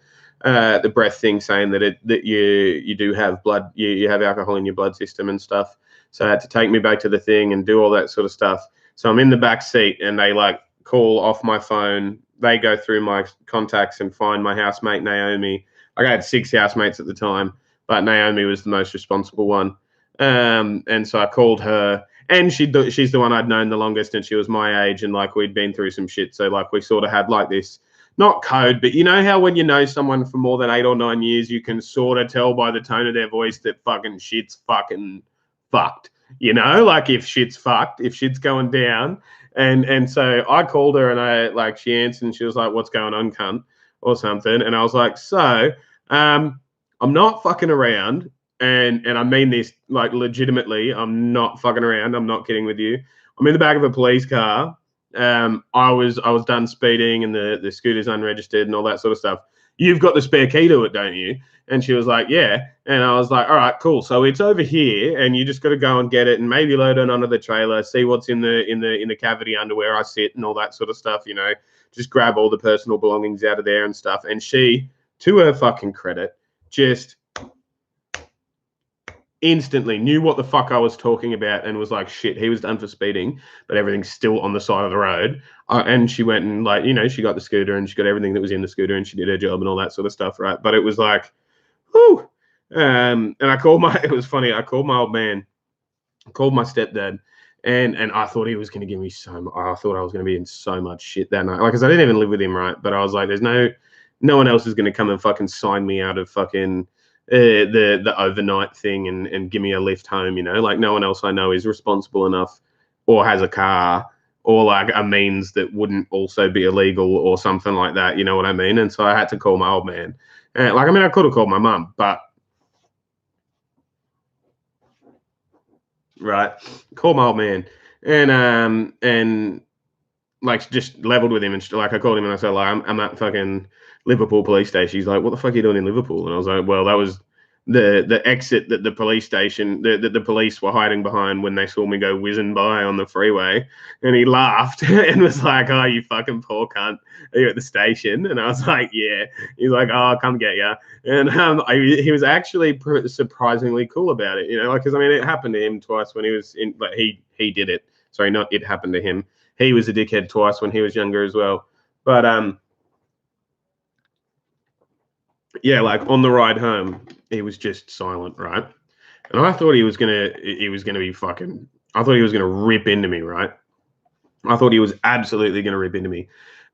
breath thing saying that you do have blood. You have alcohol in your blood system and stuff. So I had to take me back to the thing and do all that sort of stuff. So I'm in the back seat, and they like call off my phone. They go through my contacts and find my housemate, Naomi. I had 6 housemates at the time, but Naomi was the most responsible one. And so I called her, and she's the one I'd known the longest, and she was my age, and like we'd been through some shit. So like we sort of had like this, not code, but you know how when you know someone for more than 8 or 9 years, you can sort of tell by the tone of their voice that fucking shit's fucking fucked. You know, like if shit's fucked, if shit's going down. And so I called her, and she answered, and she was like, what's going on, cunt, or something. And I was like, so I'm not fucking around. And I mean this like legitimately. I'm not fucking around. I'm not kidding with you. I'm in the back of a police car. I was done speeding, and the scooter's unregistered and all that sort of stuff. you've got the spare key to it, don't you? And she was like, yeah. And I was like, all right, cool. So it's over here, and you just got to go and get it, and maybe load it onto the trailer, see what's in the cavity under where I sit, and all that sort of stuff. You know, just grab all the personal belongings out of there and stuff. And she, to her fucking credit, just instantly knew what the fuck I was talking about and was like, shit, he was done for speeding, but everything's still on the side of the road. And she went and, like, you know, she got the scooter and she got everything that was in the scooter and she did her job and all that sort of stuff, right? But it was like, whew. And I called it was funny, I called my old man, called my stepdad, and I thought he was going to give me I thought I was going to be in so much shit that night. Like, because I didn't even live with him, right? But I was like, there's no one else is going to come and fucking sign me out of fucking the overnight thing and give me a lift home, you know, like no one else I know is responsible enough or has a car or like a means that wouldn't also be illegal or something like that, you know what I mean? And so I had to call my old man. Like, I mean, I could have called my mum, but right, called my old man and like just leveled with him and like I called him and I said, like, I'm at fucking Liverpool police station. He's like, what the fuck are you doing in Liverpool? And I was like, well, that was the exit that the police station, the police were hiding behind when they saw me go whizzing by on the freeway. And he laughed and was like, oh, you fucking poor cunt, are you at the station? And I was like, yeah. He's like, oh, I'll come get you. And he was actually surprisingly cool about it, you know, like, because I mean, it happened to him twice when he was in, like, he did it. Sorry, not it happened to him. He was a dickhead twice when he was younger as well. But yeah, like on the ride home, he was just silent, right? And I thought he was gonna be fucking. I thought he was gonna rip into me, right? I thought he was absolutely gonna rip into me.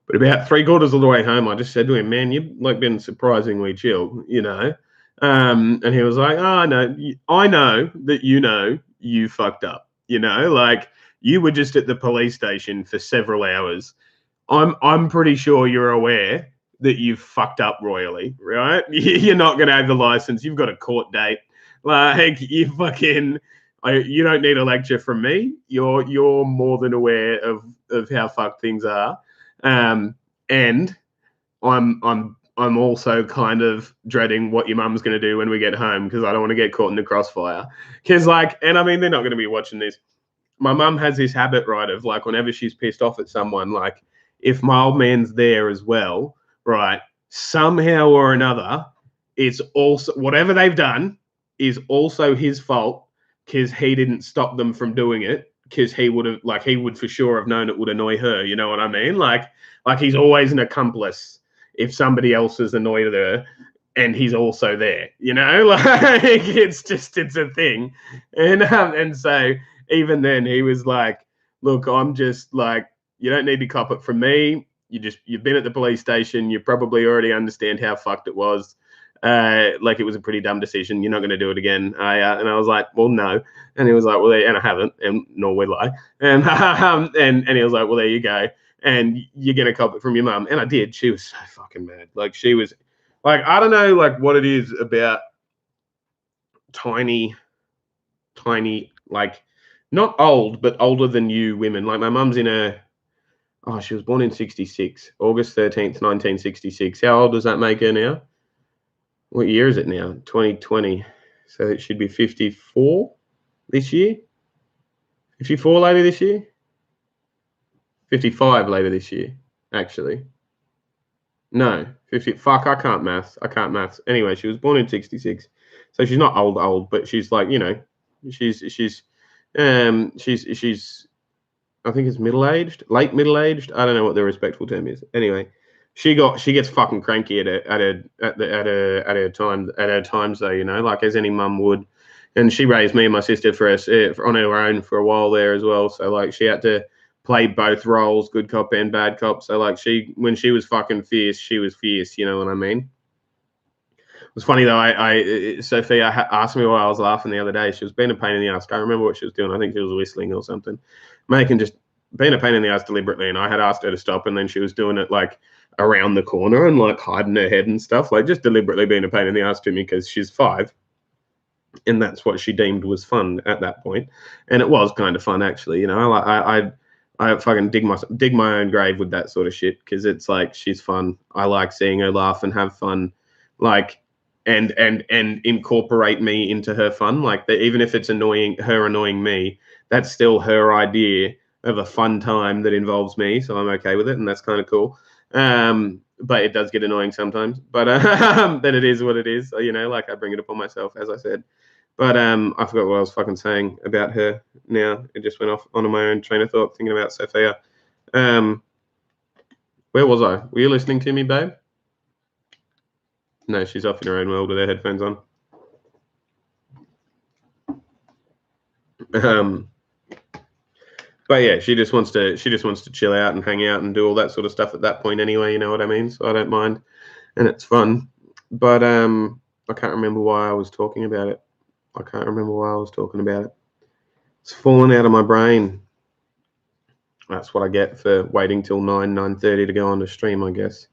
But about 3/4 of the way home, I just said to him, "Man, you've like been surprisingly chill, you know." And he was like, "Oh, no, I know that you fucked up, you know, like." You were just at the police station for several hours. I'm pretty sure you're aware that you've fucked up royally, right? You're not going to have the license. You've got a court date. Like, you fucking, you don't need a lecture from me. You're more than aware of how fucked things are. And I'm also kind of dreading what your mum's going to do when we get home because I don't want to get caught in the crossfire. Because, like, and I mean, they're not going to be watching this. My mum has this habit, right, of like whenever she's pissed off at someone, like if my old man's there as well, right, somehow or another, it's also whatever they've done is also his fault because he didn't stop them from doing it because he would for sure have known it would annoy her. You know what I mean? Like he's always an accomplice if somebody else has annoyed her and he's also there, you know, like it's a thing. And so even then he was like, look, I'm just like, you don't need to cop it from me. You've been at the police station. You probably already understand how fucked it was. Like it was a pretty dumb decision. You're not going to do it again. And I was like, well, no. And he was like, well, and I haven't, and nor will I. And he was like, well, there you go. And you're going to cop it from your mum. And I did. She was so fucking mad. Like she was like, I don't know, like what it is about tiny, like not old, but older than you women. Like my mum's she was born in 66, August 13th, 1966. How old does that make her now? What year is it now? 2020. So it should be 54 this year. 54 later this year. 55 later this year, actually. No, 50. Fuck, I can't maths. Anyway, she was born in 66. So she's not old, but she's like, you know, she's I think it's middle-aged, late middle-aged. I don't know what the respectful term is. Anyway, she gets fucking cranky at her times though, you know, like as any mum would. And she raised me and my sister on her own for a while there as well. So like she had to play both roles, good cop and bad cop. So like when she was fucking fierce, she was fierce. You know what I mean? It was funny though. Sofia asked me why I was laughing the other day. She was being a pain in the ass. I can't remember what she was doing. I think she was whistling or something, making just being a pain in the ass deliberately. And I had asked her to stop, and then she was doing it like around the corner and like hiding her head and stuff, like just deliberately being a pain in the ass to me because she's 5, and that's what she deemed was fun at that point. And it was kind of fun actually. You know, I fucking dig my own grave with that sort of shit, because it's like, she's fun. I like seeing her laugh and have fun, like, and incorporate me into her fun. Like, even if it's annoying me, that's still her idea of a fun time that involves me. So I'm okay with it, and that's kind of cool. But it does get annoying sometimes. But then it is what it is. You know, like, I bring it upon myself, as I said. But I forgot what I was fucking saying about her now. It just went off onto my own train of thought thinking about Sofia. Where was I? Were you listening to me, babe? No, she's off in her own world with her headphones on. But yeah, she just wants to chill out and hang out and do all that sort of stuff at that point anyway, you know what I mean? So I don't mind, and it's fun. But I can't remember why I was talking about it. It's fallen out of my brain. That's what I get for waiting till 9:30 to go on the stream, I guess.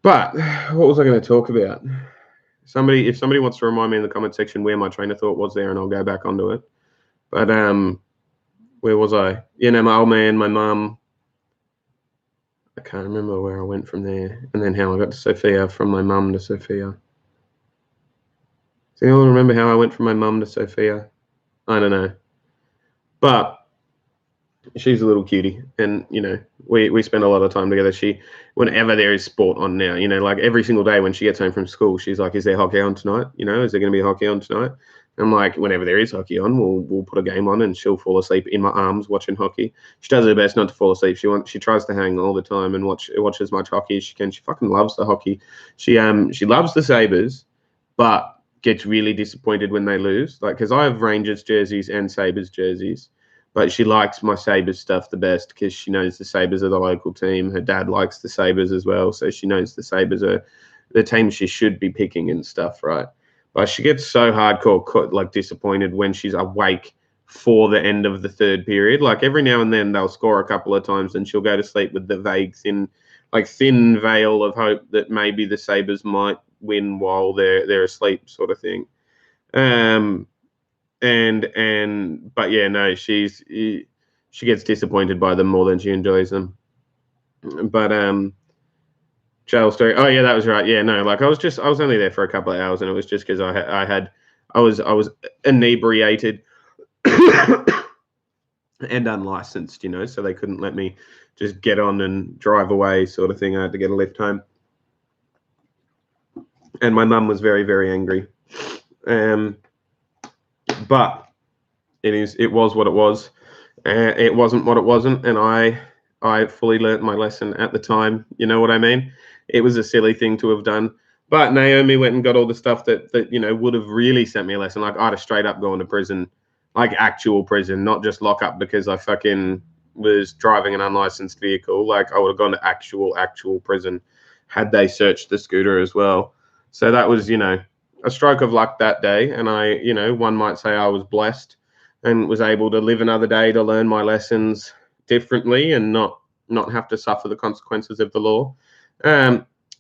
But what was I going to talk about? If somebody wants to remind me in the comment section where my train of thought was there, and I'll go back onto it. But where was I? You know, my old man, my mum. I can't remember where I went from there, and then how I got to Sofia from my mum to Sofia. Does anyone remember how I went from my mum to Sofia? I don't know. But she's a little cutie, and you know, we spend a lot of time together. Whenever there is sport on now, you know, like every single day when she gets home from school, she's like, "Is there hockey on tonight? You know, is there going to be hockey on tonight?" I'm like, whenever there is hockey on, we'll put a game on, and she'll fall asleep in my arms watching hockey. She does her best not to fall asleep. She tries to hang all the time and watch as much hockey as she can. She fucking loves the hockey. She loves the Sabres, but gets really disappointed when they lose. Like, because I have Rangers jerseys and Sabres jerseys, but she likes my Sabres stuff the best because she knows the Sabres are the local team. Her dad likes the Sabres as well, so she knows the Sabres are the team she should be picking and stuff, right? But she gets so hardcore, like, disappointed when she's awake for the end of the third period. Like, every now and then they'll score a couple of times and she'll go to sleep with the thin veil of hope that maybe the Sabres might win while they're asleep, sort of thing. But yeah, no, she gets disappointed by them more than she enjoys them. But jail story. Oh yeah, that was right. Yeah, no, like I was only there for a couple of hours, and it was just because I was inebriated and unlicensed, you know, so they couldn't let me just get on and drive away, sort of thing. I had to get a lift home, and my mum was very, very angry. But it was what it was. It wasn't what it wasn't, and I fully learnt my lesson at the time. You know what I mean? It was a silly thing to have done. But Naomi went and got all the stuff that you know would have really sent me a lesson. Like, I'd have straight up gone to prison, like actual prison, not just lock up because I fucking was driving an unlicensed vehicle. Like, I would have gone to actual prison had they searched the scooter as well. So that was, you know, a stroke of luck that day. And I, you know, one might say I was blessed and was able to live another day to learn my lessons differently and not have to suffer the consequences of the law.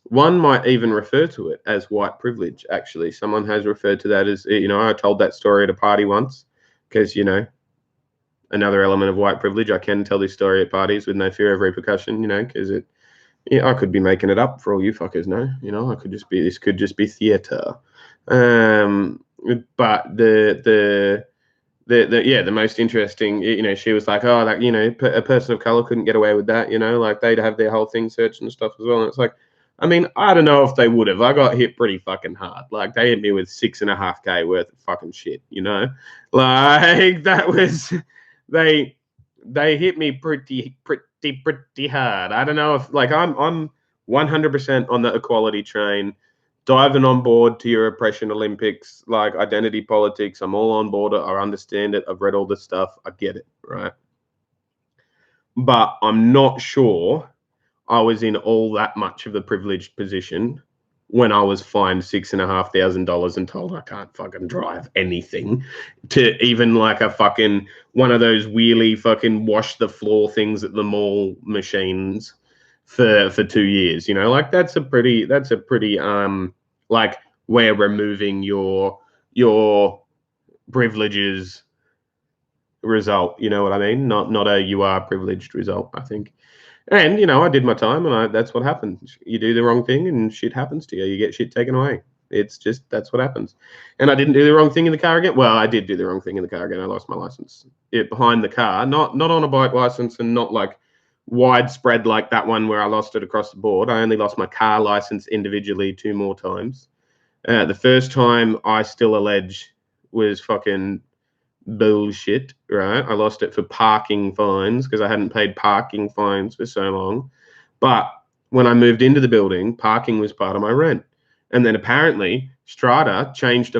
One might even refer to it as white privilege, actually. Someone has referred to that as, you know, I told that story at a party once because, you know, another element of white privilege. I can tell this story at parties with no fear of repercussion, you know, because I could be making it up for all you fuckers know, you know, this could just be theater. But the most interesting, you know, she was like, oh, that, you know, a person of color couldn't get away with that, you know, like they'd have their whole thing searched and stuff as well. And it's like, I mean, I don't know if they would have. I got hit pretty fucking hard. Like, they hit me with $6.5K worth of fucking shit, you know, like that was, they hit me pretty hard. I don't know if, like, I'm 100% on the equality train. Diving on board to your oppression Olympics, like identity politics. I'm all on board it. I understand it. I've read all this stuff. I get it, right? But I'm not sure I was in all that much of the privileged position when I was fined $6,500 and told I can't fucking drive anything, to even like a fucking one of those wheelie fucking wash the floor things at the mall machines for 2 years, you know, like that's a pretty like, we're removing your privileges result. You know what I mean? Not a you are privileged result, I think. And I did my time, and that's what happens. You do the wrong thing, and shit happens to you. You get shit taken away. It's just that's what happens. And I didn't do the wrong thing in the car again. Well, I did do the wrong thing in the car again. I lost my license behind the car, not on a bike license, and not like widespread like that one where I lost it across the board. I only lost my car license individually 2 more times. The first time I still allege was fucking bullshit, right? I lost it for parking fines because I hadn't paid parking fines for so long. But when I moved into the building, parking was part of my rent. And then apparently Strata changed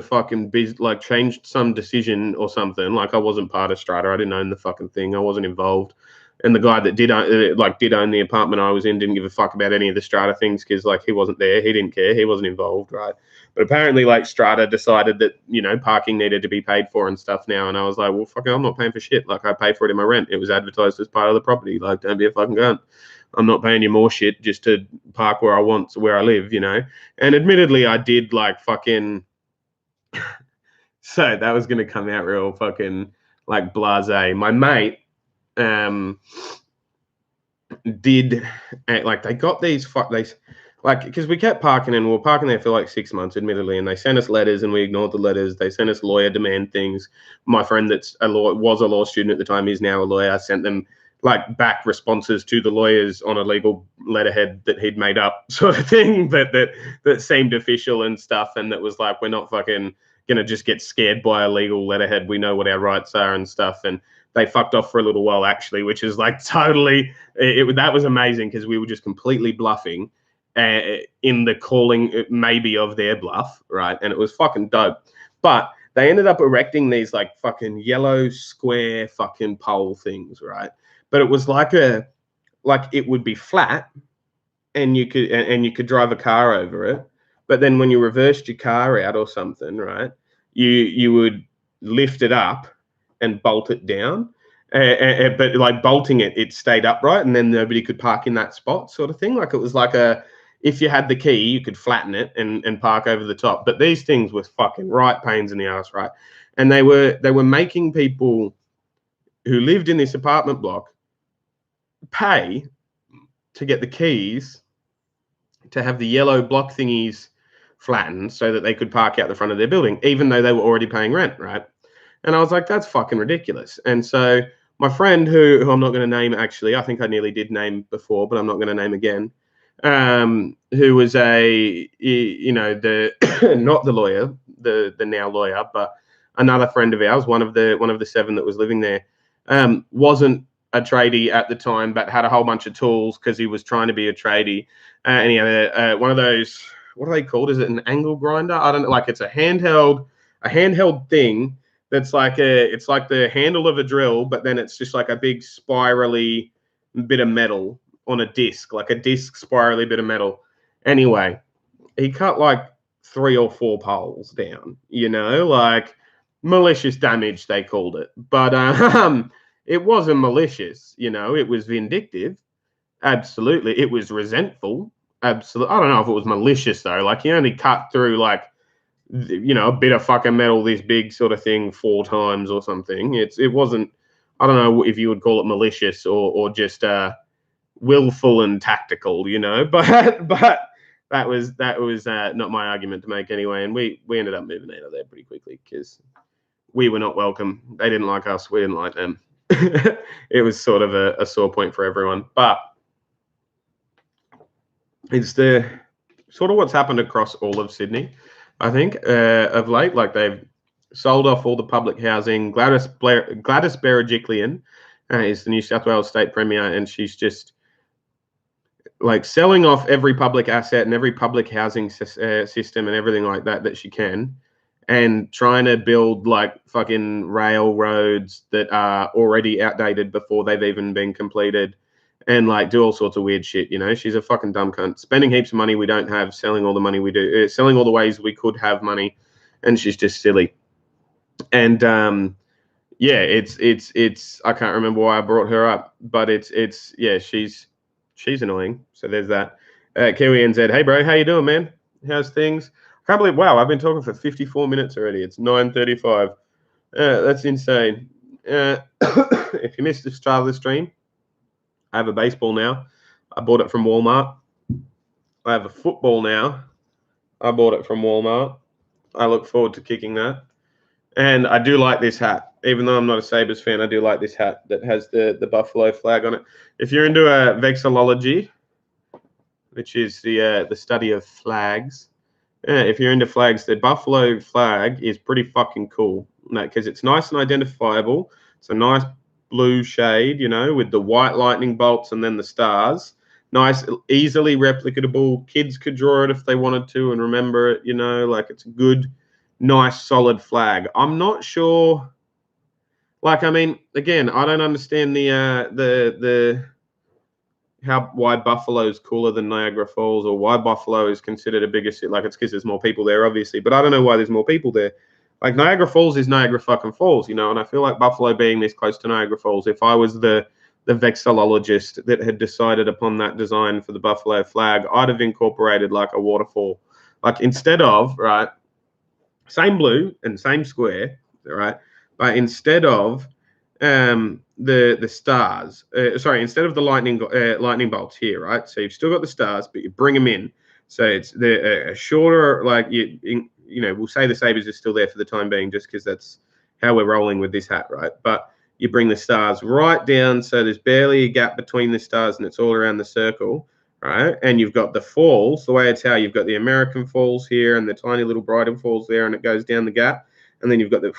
changed some decision or something. Like I wasn't part of Strata. I didn't own the fucking thing. I wasn't involved. And the guy that did own the apartment I was in didn't give a fuck about any of the Strata things because he wasn't there. He didn't care. He wasn't involved, right? But apparently Strata decided that, parking needed to be paid for and stuff now. And I was like, well, fucking, I'm not paying for shit. I pay for it in my rent. It was advertised as part of the property. Don't be a fucking cunt. I'm not paying you more shit just to park where I want, where I live, And admittedly, I did fucking. So that was going to come out real fucking blasé. My mate did they got these because we kept parking and we were parking there for 6 months, admittedly, and they sent us letters and we ignored the letters. They sent us lawyer demand things. My friend that's was a law student at the time, he's now a lawyer, sent them back responses to the lawyers on a legal letterhead that he'd made up, sort of thing, that seemed official and stuff, and that was we're not fucking gonna just get scared by a legal letterhead. We know what our rights are and stuff. And they fucked off for a little while actually, which is totally that was amazing because we were just completely bluffing in the calling maybe of their bluff, right? And it was fucking dope. But they ended up erecting these fucking yellow square fucking pole things, right? But it was it would be flat and you could drive a car over it. But then when you reversed your car out or something, right, you would lift it up and bolt it down. But bolting it stayed upright, and then nobody could park in that spot, sort of thing. It was if you had the key, you could flatten it and park over the top. But these things were fucking right pains in the ass, right? And they were making people who lived in this apartment block pay to get the keys to have the yellow block thingies flattened so that they could park out the front of their building, even though they were already paying rent, right? And I was like, that's fucking ridiculous. And so my friend, who I'm not going to name, actually, I think I nearly did name before, but I'm not going to name again, who was the not the lawyer, the now lawyer, but another friend of ours, one of the 7 that was living there, wasn't a tradie at the time, but had a whole bunch of tools because he was trying to be a tradie. And he had one of those, what are they called? Is it an angle grinder? I don't know. It's a handheld thing that's it's like the handle of a drill, but then it's just a big spirally bit of metal on a disc, a disc spirally bit of metal. Anyway, he cut 3 or 4 poles down, malicious damage, they called it. But it wasn't malicious, it was vindictive. Absolutely. It was resentful. Absolutely. I don't know if it was malicious though. He only cut through a bit of fucking metal, this big sort of thing 4 times or something. It wasn't, I don't know if you would call it malicious or just willful and tactical, but that was not my argument to make anyway. And we ended up moving out of there pretty quickly because we were not welcome. They didn't like us. We didn't like them. It was sort of a sore point for everyone. But it's the sort of what's happened across all of Sydney, I think, of late. They've sold off all the public housing. Gladys Berejiklian is the New South Wales State Premier, and she's just selling off every public asset and every public housing system and everything like that she can, and trying to build fucking railroads that are already outdated before they've even been completed, and do all sorts of weird shit. She's a fucking dumb cunt, spending heaps of money we don't have, selling all the money we do, selling all the ways we could have money, and she's just silly. And yeah, it's I can't remember why I brought her up, but she's annoying. So there's that. Kiwi NZ, hey bro, how you doing, man? How's things? I can't believe, wow, I've been talking for 54 minutes already. It's 9:35. That's insane. if you missed the start of the stream, I have a baseball now. I bought it from Walmart. I have a football now. I bought it from Walmart. I look forward to kicking that. And I do like this hat. Even though I'm not a Sabres fan, I do like this hat that has the buffalo flag on it. If you're into vexillology, which is the study of flags, if you're into flags, the buffalo flag is pretty fucking cool. Because it's nice and identifiable. It's a nice blue shade, you know, with the white lightning bolts and then the stars. Nice, easily replicable. Kids could draw it if they wanted to and remember it, you know, like it's a good, nice, solid flag. I'm not sure. Like, I mean, again, I don't understand why Buffalo is cooler than Niagara Falls, or why Buffalo is considered a bigger city. Like, it's because there's more people there, obviously, but I don't know why there's more people there. Like, Niagara Falls is Niagara fucking Falls, you know, and I feel like Buffalo being this close to Niagara Falls, if I was the vexillologist that had decided upon that design for the Buffalo flag, I'd have incorporated like a waterfall. Like, instead of, right, same blue and same square, right, but instead of the stars, instead of the lightning bolts here, right, so you've still got the stars, but you bring them in, so it's the shorter, like, you know, we'll say the Sabres is still there for the time being just because that's how we're rolling with this hat, right? But you bring the stars right down, so there's barely a gap between the stars, and it's all around the circle, right? And you've got the falls, the way it's how you've got the American falls here and the tiny little Brighton falls there, and it goes down the gap, and then you've got the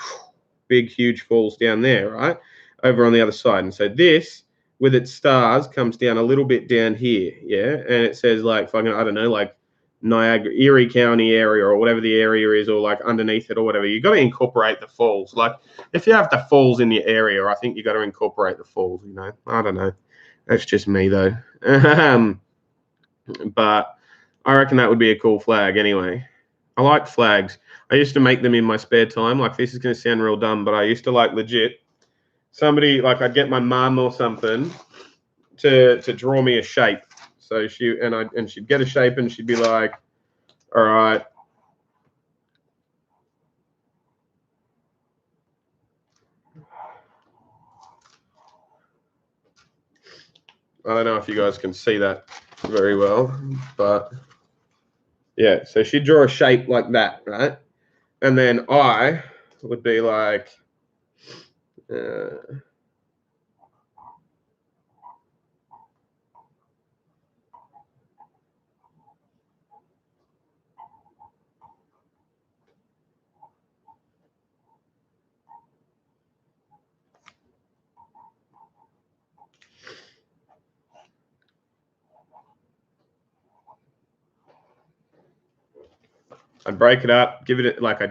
big, huge falls down there, right? Over on the other side. And so this, with its stars, comes down a little bit down here, yeah? And it says, like, fucking, I don't know, like, Niagara, Erie County area or whatever the area is, or like underneath it or whatever. You got to incorporate the falls. Like, if you have the falls in the area, I think you got to incorporate the falls, you know. I don't know. That's just me though. But I reckon that would be a cool flag anyway. I like flags. I used to make them in my spare time. Like, this is going to sound real dumb, but I used to, like, legit somebody, like, I'd get my mum or something to draw me a shape. So she'd get a shape and she'd be like, all right, I don't know if you guys can see that very well, but yeah, so she'd draw a shape like that, right? And then I would be like, I'd break it up, I'd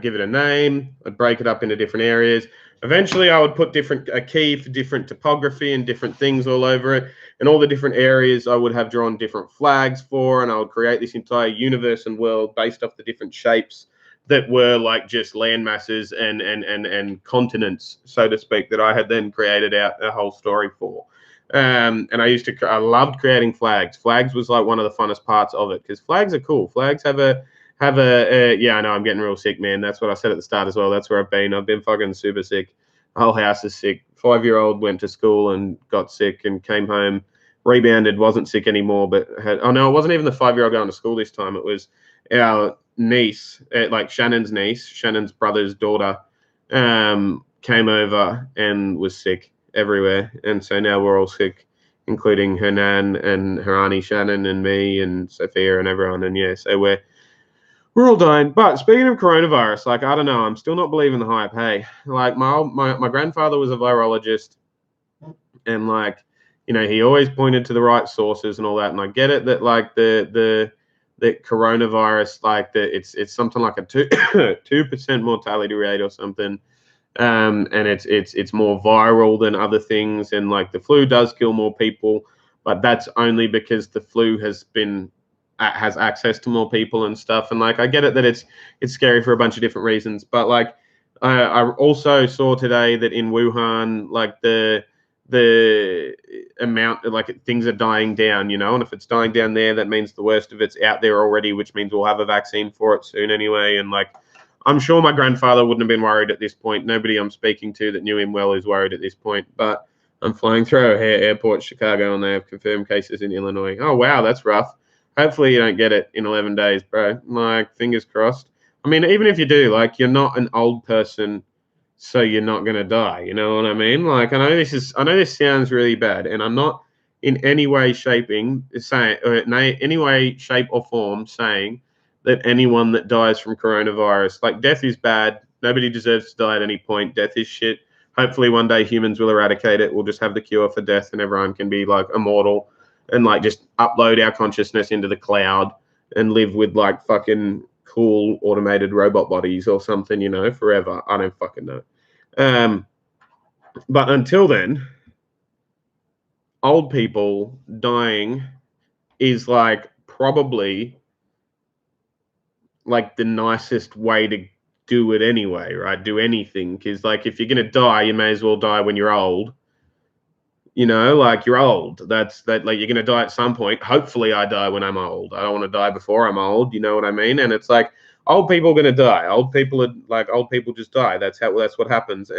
give it a name, I'd break it up into different areas. Eventually, I would put a key for different topography and different things all over it. And all the different areas I would have drawn different flags for, and I would create this entire universe and world based off the different shapes that were like just land masses and continents, so to speak, that I had then created out a whole story for. And I loved creating flags. Flags was like one of the funnest parts of it, because flags are cool. Flags have a yeah, I know, I'm getting real sick, man. That's what I said at the start as well. That's where I've been fucking super sick. The whole house is sick. 5-year-old went to school and got sick and came home, rebounded, wasn't sick anymore, but oh no, it wasn't even the 5-year-old going to school this time. It was our niece, like Shannon's niece, Shannon's brother's daughter, came over and was sick everywhere. And so now we're all sick, including her nan and her auntie Shannon and me and Sofia and everyone. And yeah, so we're all dying. But speaking of coronavirus, like, I don't know, I'm still not believing the hype. Hey, like, my grandfather was a virologist, and, like, you know, he always pointed to the right sources and all that. And I get it that, like, the coronavirus, like, it's something like a 2% mortality rate or something. And it's more viral than other things, and, like, the flu does kill more people, but that's only because the flu has access to more people and stuff. And, like, I get it that it's scary for a bunch of different reasons, but, like, I also saw today that in Wuhan, like, the amount, like, things are dying down, you know, and if it's dying down there, that means the worst of it's out there already, which means we'll have a vaccine for it soon anyway. And, like, I'm sure my grandfather wouldn't have been worried at this point. Nobody I'm speaking to that knew him well is worried at this point. But I'm flying through O'Hare Airport, Chicago, and they have confirmed cases in Illinois. Oh, wow, that's rough. Hopefully you don't get it in 11 days, bro. Like, fingers crossed. I mean, even if you do, like, you're not an old person, so you're not going to die. You know what I mean? Like, I know this sounds really bad, and I'm not in any way, shape, or form saying that anyone that dies from coronavirus, like, death is bad. Nobody deserves to die at any point. Death is shit. Hopefully one day humans will eradicate it. We'll just have the cure for death and everyone can be like immortal and like just upload our consciousness into the cloud and live with like fucking cool automated robot bodies or something, you know, forever. I don't fucking know. But until then, old people dying is like probably like the nicest way to do it anyway, right? Do anything. Because like if you're gonna die, you may as well die when you're old. You know, like you're old. Like you're gonna die at some point. Hopefully I die when I'm old. I don't want to die before I'm old, you know what I mean? And it's like old people are gonna die. Old people just die. That's what happens.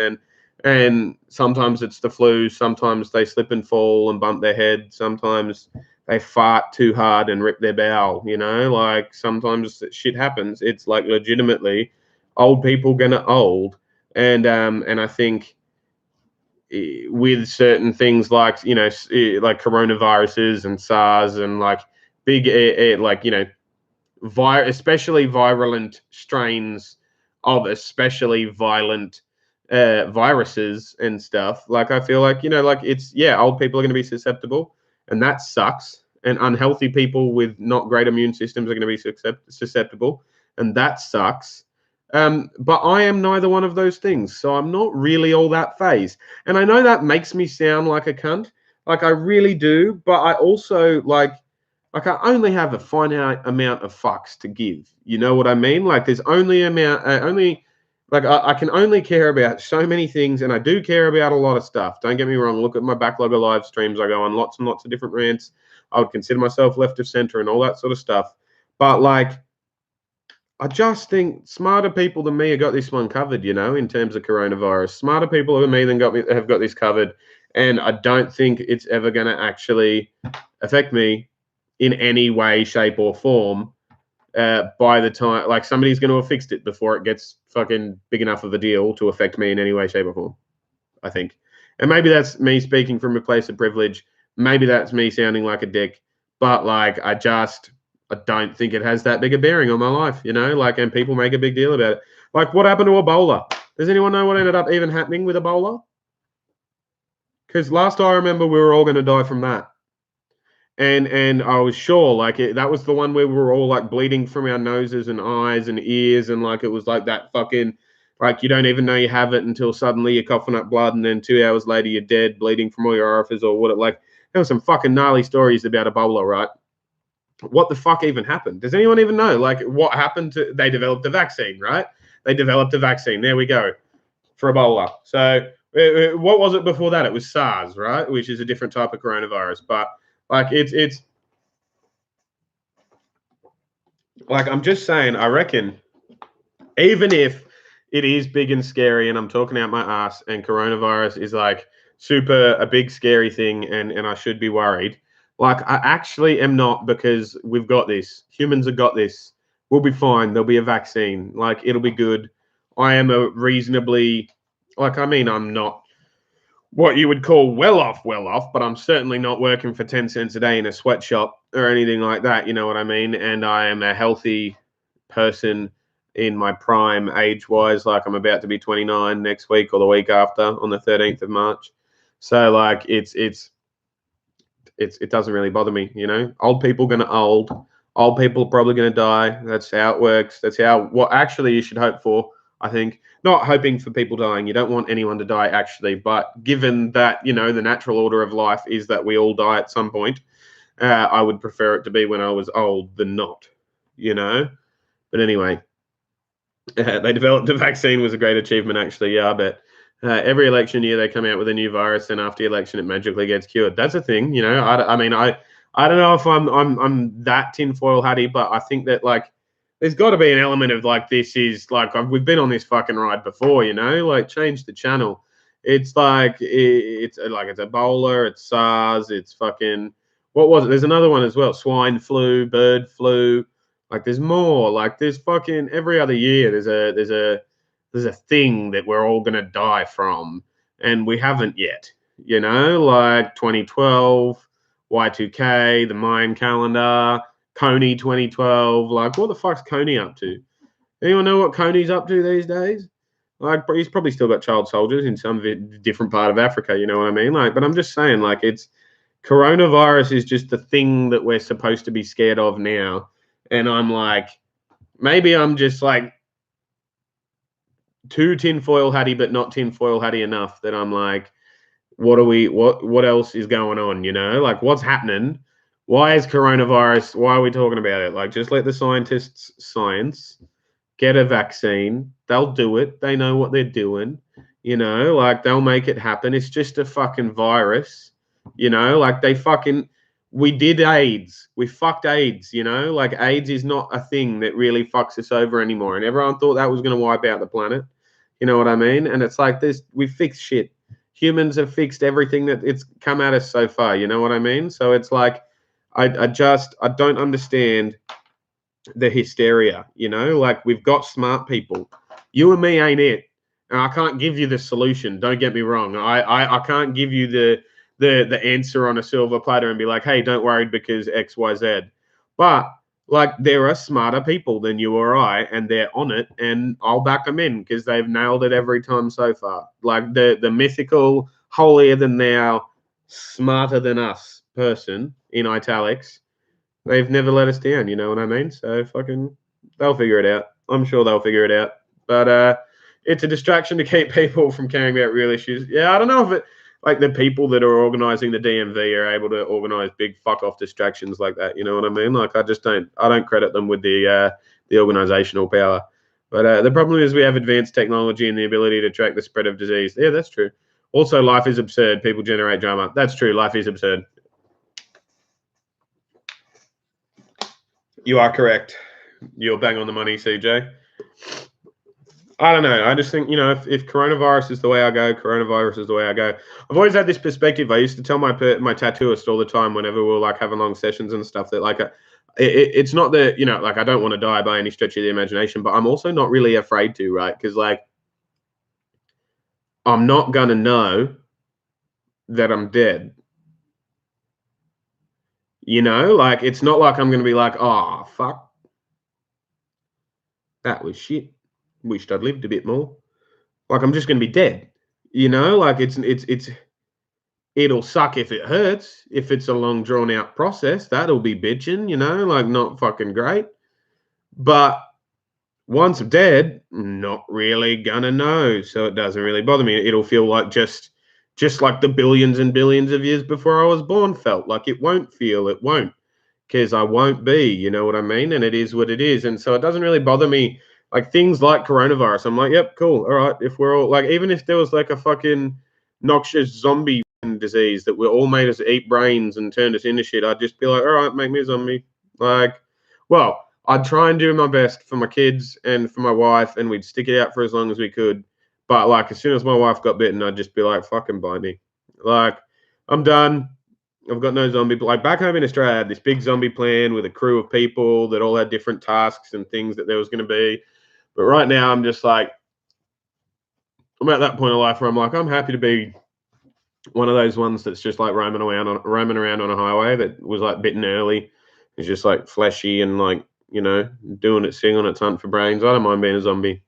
And sometimes it's the flu, sometimes they slip and fall and bump their head, sometimes they fart too hard and rip their bowel, you know, like sometimes shit happens. It's like legitimately old people gonna old. And I think with certain things like, you know, like coronaviruses and SARS and like big, like, you know, especially virulent strains of especially violent viruses and stuff. Like, I feel like, you know, like old people are going to be susceptible and that sucks. And unhealthy people with not great immune systems are going to be susceptible and that sucks. But I am neither one of those things. So I'm not really all that phased. And I know that makes me sound like a cunt. Like I really do. But I also like I only have a finite amount of fucks to give. You know what I mean? Like there's only I can only care about so many things, and I do care about a lot of stuff. Don't get me wrong. Look at my backlog of live streams. I go on lots and lots of different rants. I would consider myself left of center and all that sort of stuff. But like, I just think smarter people than me have got this one covered, you know, in terms of coronavirus. Smarter people than me have got this covered. And I don't think it's ever going to actually affect me in any way, shape, or form by the time, like, somebody's going to have fixed it before it gets fucking big enough of a deal to affect me in any way, shape, or form, I think. And maybe that's me speaking from a place of privilege. Maybe that's me sounding like a dick. But, like, I don't think it has that big a bearing on my life, you know? Like, and people make a big deal about it. Like, what happened to Ebola? Does anyone know what ended up even happening with Ebola? Because last I remember, we were all going to die from that. And I was sure, like, that was the one where we were all, like, bleeding from our noses and eyes and ears, and, like, it was like that fucking, like, you don't even know you have it until suddenly you're coughing up blood, and then 2 hours later you're dead, bleeding from all your orifices or what. Like, there were some fucking gnarly stories about Ebola, right? What the fuck even happened? Does anyone even know? Like, what happened to... They developed a vaccine, right? They developed a vaccine. There we go. For Ebola. So, what was it before that? It was SARS, right? Which is a different type of coronavirus, but... Like, it's like, I'm just saying, I reckon, even if it is big and scary and I'm talking out my ass and coronavirus is like a big scary thing and I should be worried, like, I actually am not, because we've got this. Humans have got this. We'll be fine. There'll be a vaccine. Like, it'll be good. I am a reasonably, like, I mean, I'm not what you would call well off, but I'm certainly not working for 10 cents a day in a sweatshop or anything like that, you know what I mean? And I am a healthy person in my prime age-wise. Like, I'm about to be 29 next week or the week after on the 13th of March. So, like, it doesn't really bother me, you know? Old people going to old. Old people are probably going to die. That's how it works. That's what actually you should hope for, I think. Not hoping for people dying. You don't want anyone to die, actually. But given that, you know, the natural order of life is that we all die at some point, I would prefer it to be when I was old than not, you know? But anyway, they developed a vaccine was a great achievement, actually. Yeah, I bet. Every election year they come out with a new virus, and after the election it magically gets cured. That's a thing, you know? I mean, I don't know if I'm that tinfoil hatty, but I think that, like, there's got to be an element of like, this is like, we've been on this fucking ride before, you know, like change the channel. It's like, it's Ebola, it's SARS, it's fucking, what was it? There's another one as well, swine flu, bird flu. Like there's more, like there's fucking every other year, there's a thing that we're all going to die from. And we haven't yet, you know, like 2012, Y2K, the Mayan calendar, Coney 2012. Like, what the fuck's Coney up to? Anyone know what Coney's up to these days? Like, he's probably still got child soldiers in some different part of Africa. You know what I mean? Like, but I'm just saying, like, it's coronavirus is just the thing that we're supposed to be scared of now. And I'm like, maybe I'm just like too tinfoil hatty, but not tinfoil hatty enough that I'm like, what else is going on? You know, like what's happening? Why is coronavirus? Why are we talking about it? Like, just let the scientists science, get a vaccine. They'll do it. They know what they're doing. You know, like they'll make it happen. It's just a fucking virus. You know, like we did AIDS. We fucked AIDS, you know, like AIDS is not a thing that really fucks us over anymore. And everyone thought that was going to wipe out the planet. You know what I mean? And it's like this, we fixed shit. Humans have fixed everything that it's come at us so far. You know what I mean? So it's like, I don't understand the hysteria, you know, like we've got smart people. You and me ain't it. And I can't give you the solution. Don't get me wrong. I can't give you the answer on a silver platter and be like, hey, don't worry because X, Y, Z. But like there are smarter people than you or I, and they're on it, and I'll back them in because they've nailed it every time so far. Like the mythical, holier than thou, smarter than us person in italics, they've never let us down. You know what I mean? So fucking, they'll figure it out. I'm sure they'll figure it out. But it's a distraction to keep people from caring about real issues. Yeah, I don't know if it. Like the people that are organizing the DMV are able to organize big fuck off distractions like that. You know what I mean? Like I don't credit them with the organizational power. But the problem is we have advanced technology and the ability to track the spread of disease. Yeah, that's true. Also, life is absurd. People generate drama. That's true. Life is absurd. You are correct. You're bang on the money, CJ. I don't know. I just think, you know, if coronavirus is the way I go, coronavirus is the way I go. I've always had this perspective. I used to tell my tattooist all the time whenever we were like having long sessions and stuff that like it's not that, you know, like I don't want to die by any stretch of the imagination, but I'm also not really afraid to, right? Because like I'm not going to know that I'm dead. You know, like it's not like I'm going to be like, oh, fuck. That was shit. Wished I'd lived a bit more. Like I'm just going to be dead, you know. Like it'll suck if it hurts. If it's a long drawn out process, that'll be bitching, you know. Like not fucking great. But once I'm dead, not really gonna know, so it doesn't really bother me. It'll feel like just like the billions and billions of years before I was born felt. Like it won't, because I won't be. You know what I mean? And it is what it is, and so it doesn't really bother me. Like things like coronavirus, I'm like, yep, cool, all right. If we're all like, even if there was like a fucking noxious zombie disease that we all made us eat brains and turned us into shit, I'd just be like, all right, make me a zombie. Like, well, I'd try and do my best for my kids and for my wife, and we'd stick it out for as long as we could. But like, as soon as my wife got bitten, I'd just be like, fucking bite me. Like, I'm done. I've got no zombie. Like back home in Australia, I had this big zombie plan with a crew of people that all had different tasks and things that there was going to be. But right now, I'm just like, I'm at that point of life where I'm like, I'm happy to be one of those ones that's just like roaming around on a highway that was like bitten early. It's just like fleshy and like, you know, doing its thing on its hunt for brains. I don't mind being a zombie.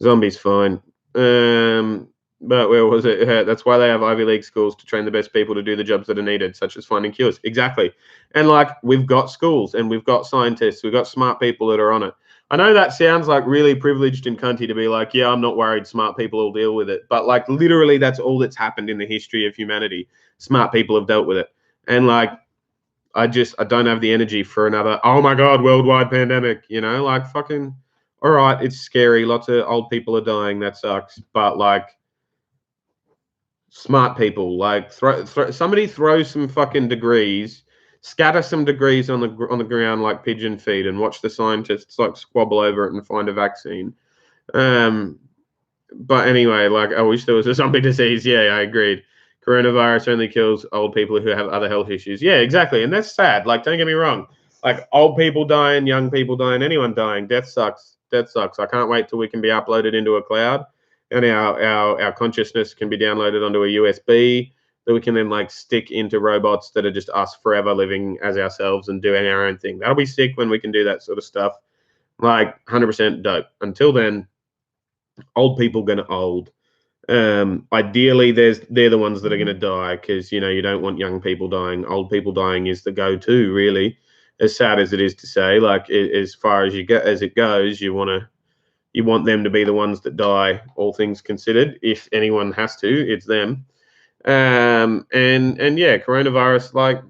Zombie's fine. But where was it? That's why they have Ivy League schools to train the best people to do the jobs that are needed, such as finding cures. Exactly. And like we've got schools and we've got scientists, we've got smart people that are on it. I know that sounds like really privileged and cunty to be like, yeah, I'm not worried. Smart people will deal with it. But like literally that's all that's happened in the history of humanity. Smart people have dealt with it. And like, I don't have the energy for another, oh my God, worldwide pandemic, you know, like fucking, all right, it's scary. Lots of old people are dying. That sucks. But like smart people, like somebody throw some fucking degrees, scatter some degrees on the ground like pigeon feed and watch the scientists like squabble over it and find a vaccine. But anyway, like I wish there was a zombie disease. Yeah, I agreed. Coronavirus only kills old people who have other health issues. Yeah, exactly. And that's sad. Like, don't get me wrong. Like old people dying, young people dying, anyone dying. Death sucks. Death sucks. I can't wait till we can be uploaded into a cloud and our consciousness can be downloaded onto a USB that we can then like stick into robots that are just us forever living as ourselves and doing our own thing. That'll be sick when we can do that sort of stuff. Like 100% dope. Until then, old people gonna old. Ideally, they're the ones that are going to die because you don't want young people dying. Old people dying is the go-to, really. As sad as it is to say, like as far as it goes, you want them to be the ones that die. All things considered, if anyone has to, it's them. And yeah, coronavirus, like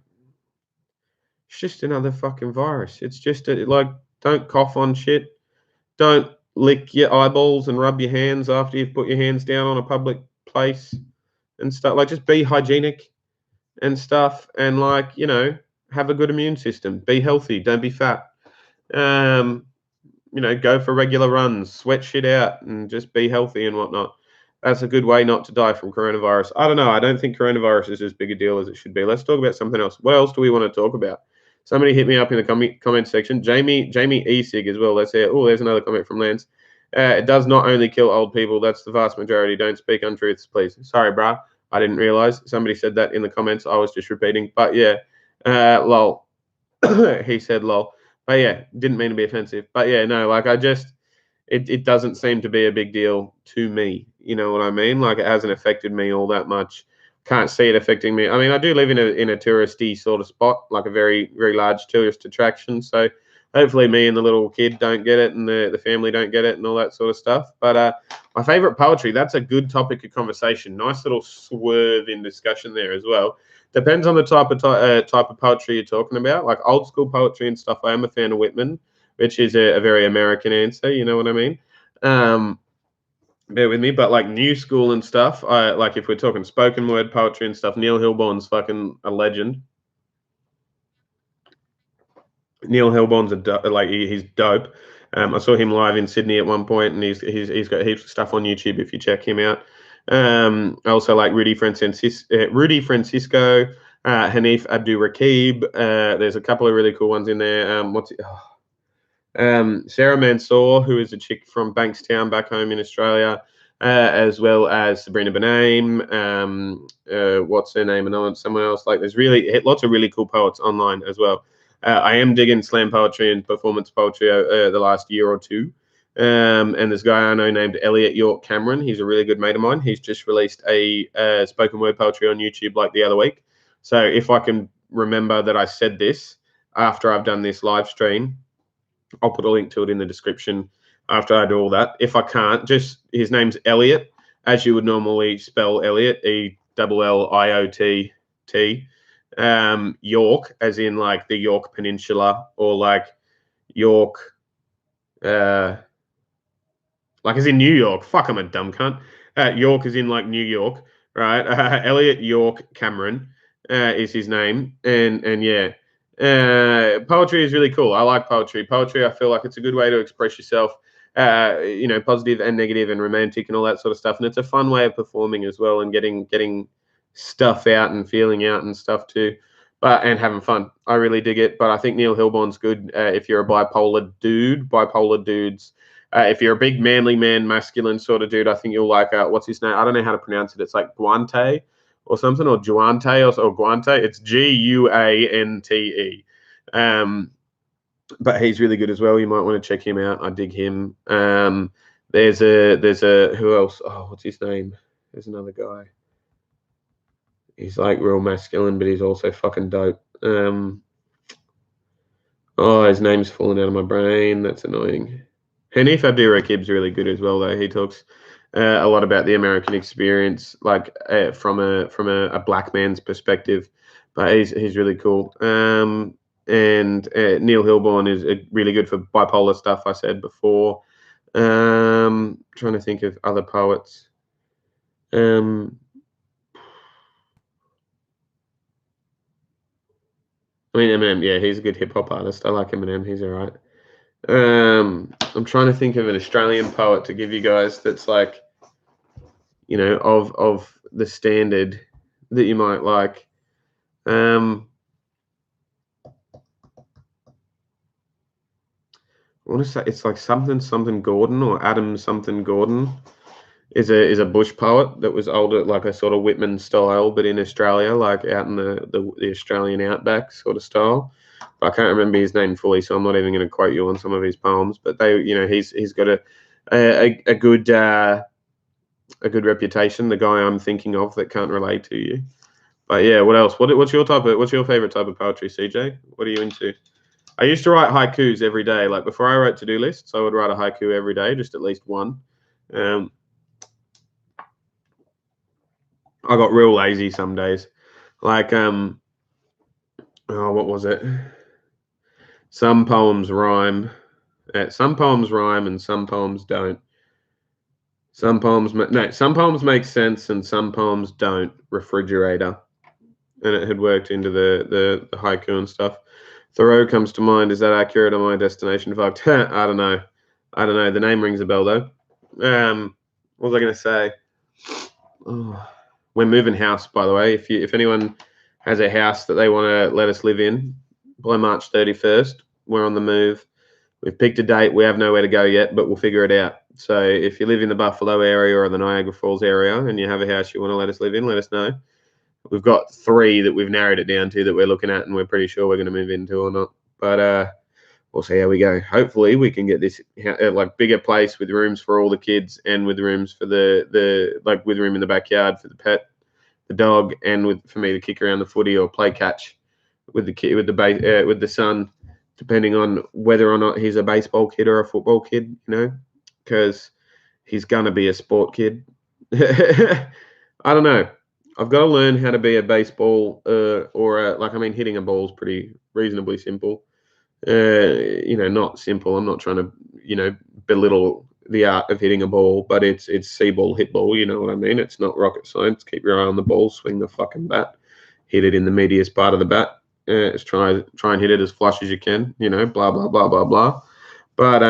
it's just another fucking virus. It's just like don't cough on shit. Don't lick your eyeballs and rub your hands after you've put your hands down on a public place and stuff. Like, just be hygienic and stuff, and like have a good immune system. Be healthy. Don't be fat. Go for regular runs, sweat shit out, and just be healthy and whatnot. That's a good way not to die from coronavirus. I don't know. I don't think coronavirus is as big a deal as it should be. Let's talk about something else. What else do we want to talk about? Somebody hit me up in the comment section. Jamie Esig as well. Let's say, oh, there's another comment from Lance. It does not only kill old people. That's the vast majority. Don't speak untruths, please. Sorry, brah. I didn't realize somebody said that in the comments. I was just repeating. But yeah, lol. He said lol. But yeah, didn't mean to be offensive. But yeah, no, like it doesn't seem to be a big deal to me. You know what I mean? Like it hasn't affected me all that much. Can't see it affecting me. I mean, I do live in a touristy sort of spot, like a very, very large tourist attraction. So hopefully me and the little kid don't get it and the family don't get it and all that sort of stuff. But my favorite poetry, that's a good topic of conversation. Nice little swerve in discussion there as well. Depends on the type of poetry you're talking about. Like old school poetry and stuff, I am a fan of Whitman, which is a very American answer. You know what I mean? Bear with me, but like new school and stuff, like if we're talking spoken word poetry and stuff, Neil Hilborn's fucking a legend. Neil Hilborn's he's dope. I saw him live in Sydney at one point, and he's got heaps of stuff on YouTube if you check him out. I also like Rudy Francisco, Hanif Abdul Rakib. There's a couple of really cool ones in there. Sarah Mansour, who is a chick from Bankstown back home in Australia, as well as Sabrina Benaim. What's her name? And someone else. Like, there's really lots of really cool poets online as well. I am digging slam poetry and performance poetry the last year or two. And this guy I know named Elliot York Cameron. He's a really good mate of mine. He's just released a spoken word poetry on YouTube like the other week. So if I can remember that I said this after I've done this live stream, I'll put a link to it in the description after I do all that. If I can't, just his name's Elliot, as you would normally spell Elliot, Elliott. York, as in like the York Peninsula, or like York, like as in New York. Fuck, I'm a dumb cunt. York is in like New York, right? Elliot York Cameron is his name, and yeah. Poetry is really cool. I like poetry. Poetry, I feel like it's a good way to express yourself, positive and negative and romantic and all that sort of stuff. And it's a fun way of performing as well and getting stuff out and feeling out and stuff too. And having fun. I really dig it. But I think Neil Hilborn's good if you're a bipolar dude. Bipolar dudes. If you're a big manly man, masculine sort of dude, I think you'll like what's his name? I don't know how to pronounce it. It's like Guante or something, or Guante or Guante. It's Guante. But he's really good as well. You might want to check him out. I dig him. There's a who else? Oh, what's his name? There's another guy. He's like real masculine, but he's also fucking dope. His name's falling out of my brain. That's annoying. Hanif Abdul Rakib's really good as well, though. He talks a lot about the American experience, like from a black man's perspective. But he's really cool. And Neil Hilborn is really good for bipolar stuff. I said before. Trying to think of other poets. I mean, Eminem, yeah, he's a good hip hop artist. I like Eminem. He's all right. I'm trying to think of an Australian poet to give you guys that's like, of the standard that you might like. I want to say it's like something Gordon or Adam something Gordon is a bush poet that was older, like a sort of Whitman style, but in Australia, like out in the Australian outback sort of style. But I can't remember his name fully, so I'm not even going to quote you on some of his poems. But he's got a good reputation. The guy I'm thinking of that can't relate to you. But yeah, what else? What's your favorite type of poetry, CJ? What are you into? I used to write haikus every day. Like before I wrote to-do lists, I would write a haiku every day, just at least one. I got real lazy some days. Like what was it? Some poems rhyme. Some poems rhyme and some poems don't. Some poems make sense and some poems don't. Refrigerator. And it had worked into the haiku and stuff. Thoreau comes to mind. Is that accurate on my destination fact? I don't know. The name rings a bell though. What was I going to say? Oh, we're moving house, by the way. If anyone has a house that they want to let us live in by March 31st, we're on the move. We've picked a date. We have nowhere to go yet, but we'll figure it out. So if you live in the Buffalo area or the Niagara Falls area and you have a house you want to let us live in, let us know. We've got 3 that we've narrowed it down to that we're looking at, and we're pretty sure we're going to move into or not. But we'll see how we go. Hopefully, we can get this like bigger place with rooms for all the kids, and with rooms for with room in the backyard for the pet, the dog, and for me to kick around the footy or play catch with the kid, with the son, depending on whether or not he's a baseball kid or a football kid. Because he's gonna be a sport kid. I don't know. I've got to learn how to be a baseball hitting a ball is pretty reasonably simple. Not simple. I'm not trying to, belittle the art of hitting a ball, but it's see ball, hit ball. You know what I mean? It's not rocket science. Keep your eye on the ball, swing the fucking bat, hit it in the meatiest part of the bat. Just try and hit it as flush as you can. Blah blah blah blah blah. But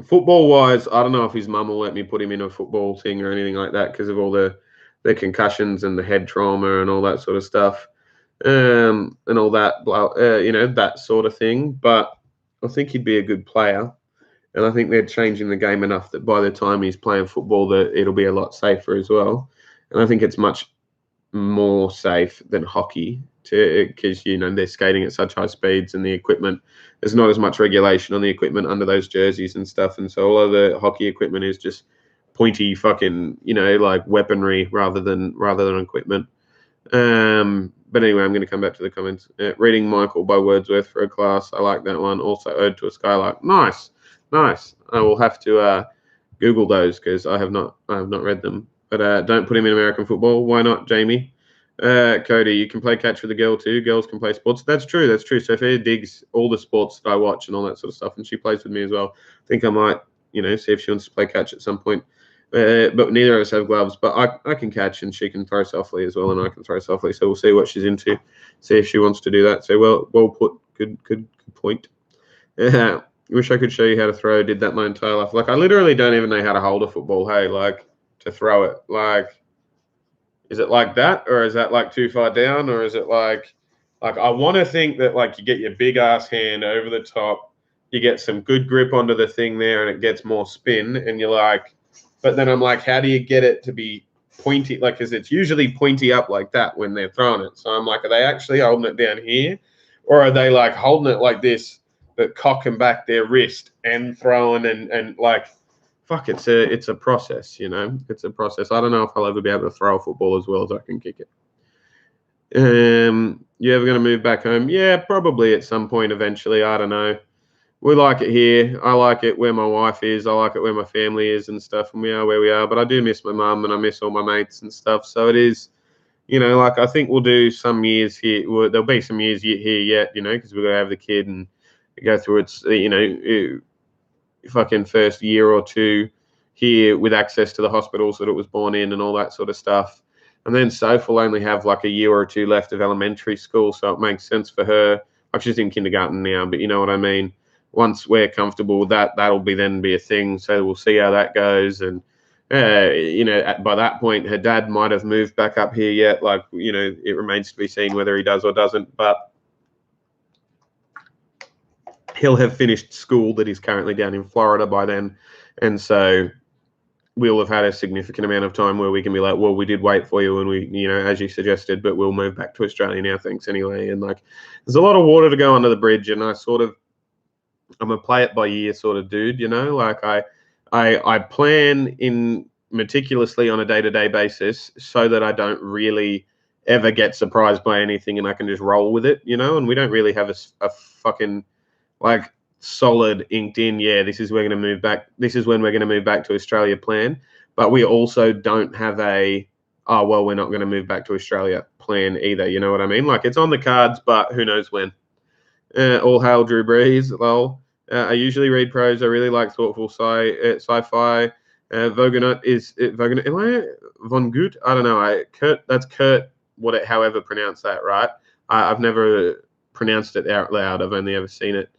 football wise, I don't know if his mum will let me put him in a football thing or anything like that because of all the concussions and the head trauma and all that sort of stuff, and all that, that sort of thing. But I think he'd be a good player, and I think they're changing the game enough that by the time he's playing football, that it'll be a lot safer as well. And I think it's much more safe than hockey, because they're skating at such high speeds, and the equipment, there's not as much regulation on the equipment under those jerseys and stuff, and so a lot of the hockey equipment is just pointy fucking like weaponry rather than equipment. But anyway, I'm going to come back to the comments. Reading Michael by Wordsworth for a class, I like that one. Also, Ode to a Skylark. Nice. I will have to Google those because I have not read them. But don't put him in American football. Why not, Jamie? Cody, you can play catch with a girl too. Girls can play sports. That's true. Sophia digs all the sports that I watch and all that sort of stuff, and she plays with me as well. I think I might, see if she wants to play catch at some point. But neither of us have gloves. But I can catch, and she can throw softly as well, and I can throw softly. So we'll see what she's into. See if she wants to do that. So well put. Good point. Wish I could show you how to throw. Did that my entire life. Like I literally don't even know how to hold a football. Hey, like to throw it. Like, is it like that, or is that like too far down, or is it like I want to think that like you get your big ass hand over the top, you get some good grip onto the thing there, and it gets more spin, and you're like. But then I'm like, how do you get it to be pointy? Like, because it's usually pointy up like that when they're throwing it. So I'm like, are they actually holding it down here? Or are they like holding it like this, but cocking back their wrist and throwing and like, fuck, it's a process, It's a process. I don't know if I'll ever be able to throw a football as well as I can kick it. You ever going to move back home? Yeah, probably at some point eventually. I don't know. We like it here. I like it where my wife is. I like it where my family is and stuff, and we are where we are. But I do miss my mum, and I miss all my mates and stuff. So it is, like I think we'll do some years here. There'll be some years here yet, because we've got to have the kid and go through its, fucking first year or two here with access to the hospitals that it was born in and all that sort of stuff. And then Soph will only have like a year or two left of elementary school, so it makes sense for her. Like she's in kindergarten now, but you know what I mean. Once we're comfortable with that, that'll then be a thing. So we'll see how that goes. And by that point, her dad might have moved back up here yet. Like, it remains to be seen whether he does or doesn't. But he'll have finished school that he's currently down in Florida by then. And so we'll have had a significant amount of time where we can be like, well, we did wait for you and we, as you suggested, but we'll move back to Australia now, thanks anyway. And like, there's a lot of water to go under the bridge, and I'm a play it by year sort of dude, like I plan in meticulously on a day-to-day basis so that I don't really ever get surprised by anything and I can just roll with it, and we don't really have a fucking like solid inked in, this is when we're going to move back to Australia plan, but we also don't have we're not going to move back to Australia plan either, you know what I mean? Like, it's on the cards, but who knows when. All hail Drew Brees, lol. I usually read prose. I really like thoughtful sci-fi. Vogonut is Vogonut. Am I von Gut? I don't know. Kurt. That's Kurt. However pronounce that, right? I've never pronounced it out loud. I've only ever seen it.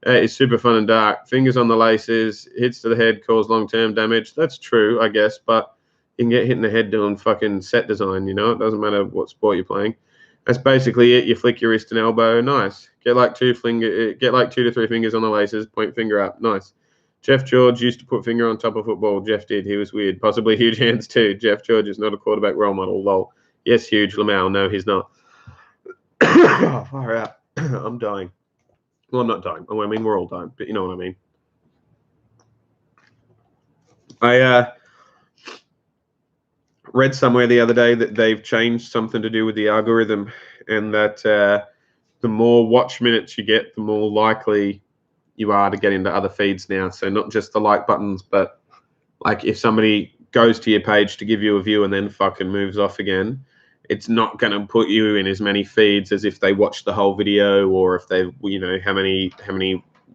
It's super fun and dark. Fingers on the laces, hits to the head cause long-term damage. That's true, I guess, but you can get hit in the head doing fucking set design, It doesn't matter what sport you're playing. That's basically it. You flick your wrist and elbow. Nice. Get like 2 to 3 fingers on the laces, point finger up. Nice. Jeff George used to put finger on top of football. Jeff did. He was weird. Possibly huge hands too. Jeff George is not a quarterback role model. Lol. Yes, huge. Lamau. No, he's not. Oh, far out. I'm dying. Well, I'm not dying. I mean, we're all dying, but you know what I mean. I read somewhere the other day that they've changed something to do with the algorithm, and that the more watch minutes you get, the more likely you are to get into other feeds now. So not just the like buttons, but like if somebody goes to your page to give you a view and then fucking moves off again, it's not going to put you in as many feeds as if they watched the whole video, or if they've, how many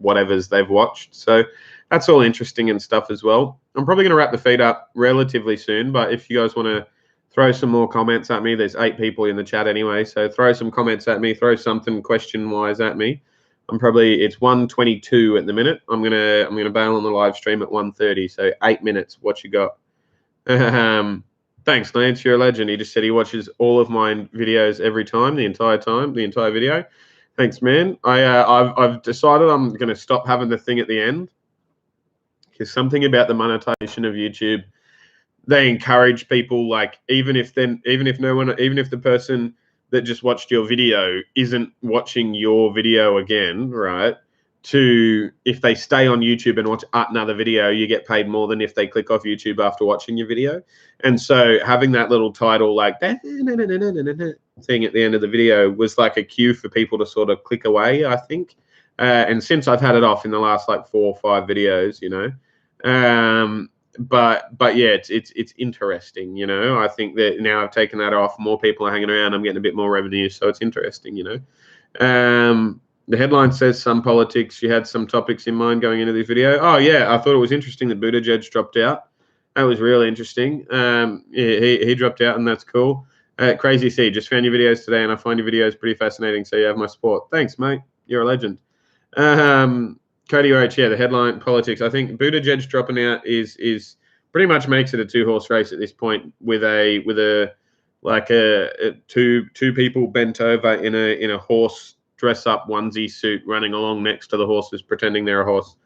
whatevers they've watched. So that's all interesting and stuff as well. I'm probably going to wrap the feed up relatively soon, but if you guys want to throw some more comments at me, there's 8 people in the chat anyway, so throw some comments at me, throw something question-wise at me. It's 1:22 at the minute. I'm gonna bail on the live stream at 1:30, so 8 minutes. What you got? Thanks, Lance. You're a legend. He just said he watches all of my videos every time, the entire video. Thanks, man. I've decided I'm going to stop having the thing at the end, because something about the monetization of YouTube, they encourage people, like, even if the person that just watched your video isn't watching your video again, right? If they stay on YouTube and watch another video, you get paid more than if they click off YouTube after watching your video. And so having that little title like that thing at the end of the video was like a cue for people to sort of click away, I think. And since I've had it off in the last like 4 or 5 videos, but yeah, it's interesting, I think that now I've taken that off, more people are hanging around, I'm getting a bit more revenue, so it's interesting, The headline says some politics. You had some topics in mind going into this video. Oh yeah, I thought it was interesting that Buttigieg dropped out. That was really interesting. He dropped out, and that's cool. Crazy C, just found your videos today, and I find your videos pretty fascinating, so you have my support. Thanks, mate. You're a legend. Cody Roach, yeah, the headline, politics. I think Buttigieg dropping out is pretty much makes it a 2-horse race at this point, with two people bent over in a horse dress-up onesie suit running along next to the horses, pretending they're a horse.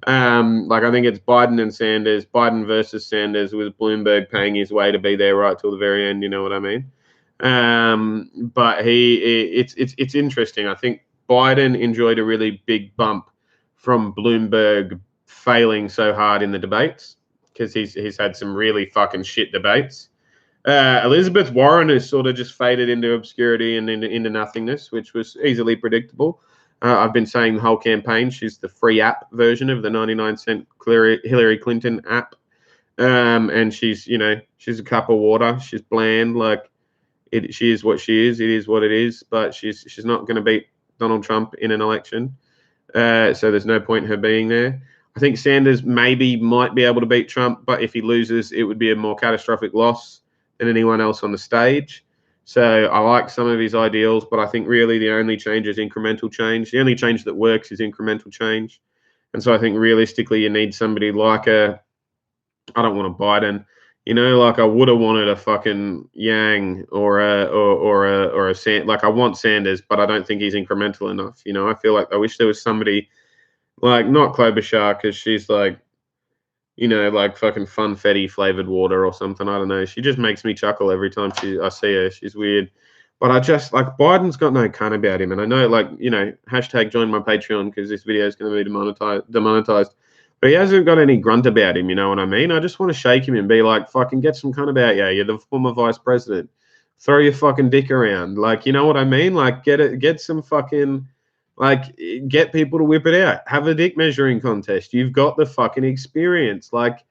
I think it's Biden and Sanders, Biden versus Sanders, with Bloomberg paying his way to be there right till the very end. You know what I mean? But it's interesting. I think Biden enjoyed a really big bump from Bloomberg failing so hard in the debates, because he's had some really fucking shit debates. Elizabeth Warren has sort of just faded into obscurity and into nothingness, which was easily predictable. I've been saying the whole campaign she's the free app version of the 99-cent Hillary Clinton app. And she's a cup of water. She's bland. She is what she is. It is what it is. But she's not going to beat Donald Trump in an election. So there's no point in her being there. I think Sanders might be able to beat Trump, but if he loses, it would be a more catastrophic loss and anyone else on the stage. So I like some of his ideals, but I think really the only change is incremental change. The only change that works is incremental change. And so I think realistically you need somebody like I don't want a Biden, like I would have wanted a fucking Yang or a like I want Sanders, but I don't think he's incremental enough. I feel like I wish there was somebody like not Klobuchar because she's like, like fucking funfetti flavored water or something. I don't know. She just makes me chuckle every time I see her. She's weird. But I just like Biden's got no cunt about him. And I know hashtag join my Patreon because this video is going to be demonetized. But he hasn't got any grunt about him, you know what I mean? I just want to shake him and be like, fucking get some cunt about you. You're the former vice president. Throw your fucking dick around. Like, you know what I mean? Like get some fucking get people to whip it out. Have a dick measuring contest. You've got the fucking experience. Like,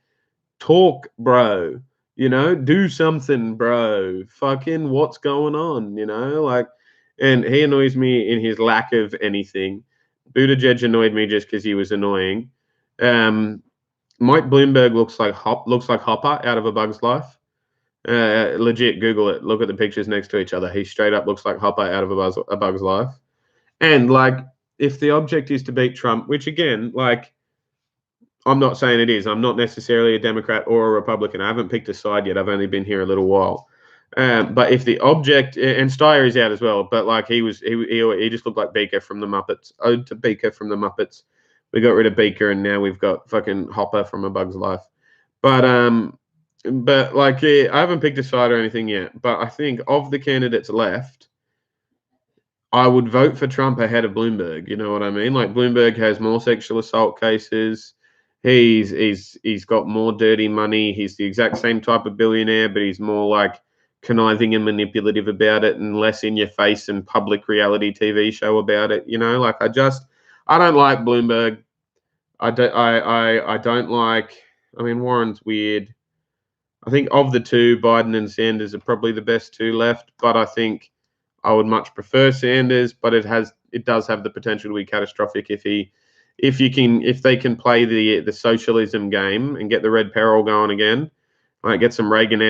talk, bro. Do something, bro. Fucking what's going on, and he annoys me in his lack of anything. Buttigieg annoyed me just because he was annoying. Mike Bloomberg looks like Hopper out of A Bug's Life. Legit, Google it. Look at the pictures next to each other. He straight up looks like Hopper out of A Bug's Life. And if the object is to beat Trump, which again, I'm not saying it is. I'm not necessarily a Democrat or a Republican. I haven't picked a side yet. I've only been here a little while. But if the object, and Steyer is out as well, but he just looked like Beaker from the Muppets. Ode to Beaker from the Muppets. We got rid of Beaker and now we've got fucking Hopper from A Bug's Life. But I haven't picked a side or anything yet. But I think of the candidates left, I would vote for Trump ahead of Bloomberg. You know what I mean? Like Bloomberg has more sexual assault cases. He's got more dirty money. He's the exact same type of billionaire, but he's more conniving and manipulative about it and less in your face and public reality TV show about it. I don't like Bloomberg. I don't like. I mean, Warren's weird. I think of the two, Biden and Sanders are probably the best two left, but I think I would much prefer Sanders, but it does have the potential to be catastrophic if they can play the socialism game and get the red peril going again, get some Reagan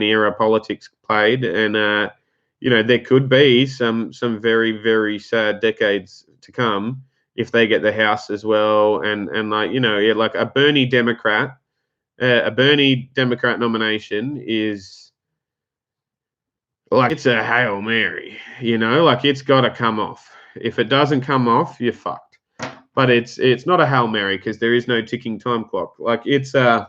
era politics played, and there could be some very, very sad decades to come if they get the House as well, and a Bernie Democrat nomination is. It's a Hail Mary, it's got to come off. If it doesn't come off, you're fucked. But it's not a Hail Mary because there is no ticking time clock. It's a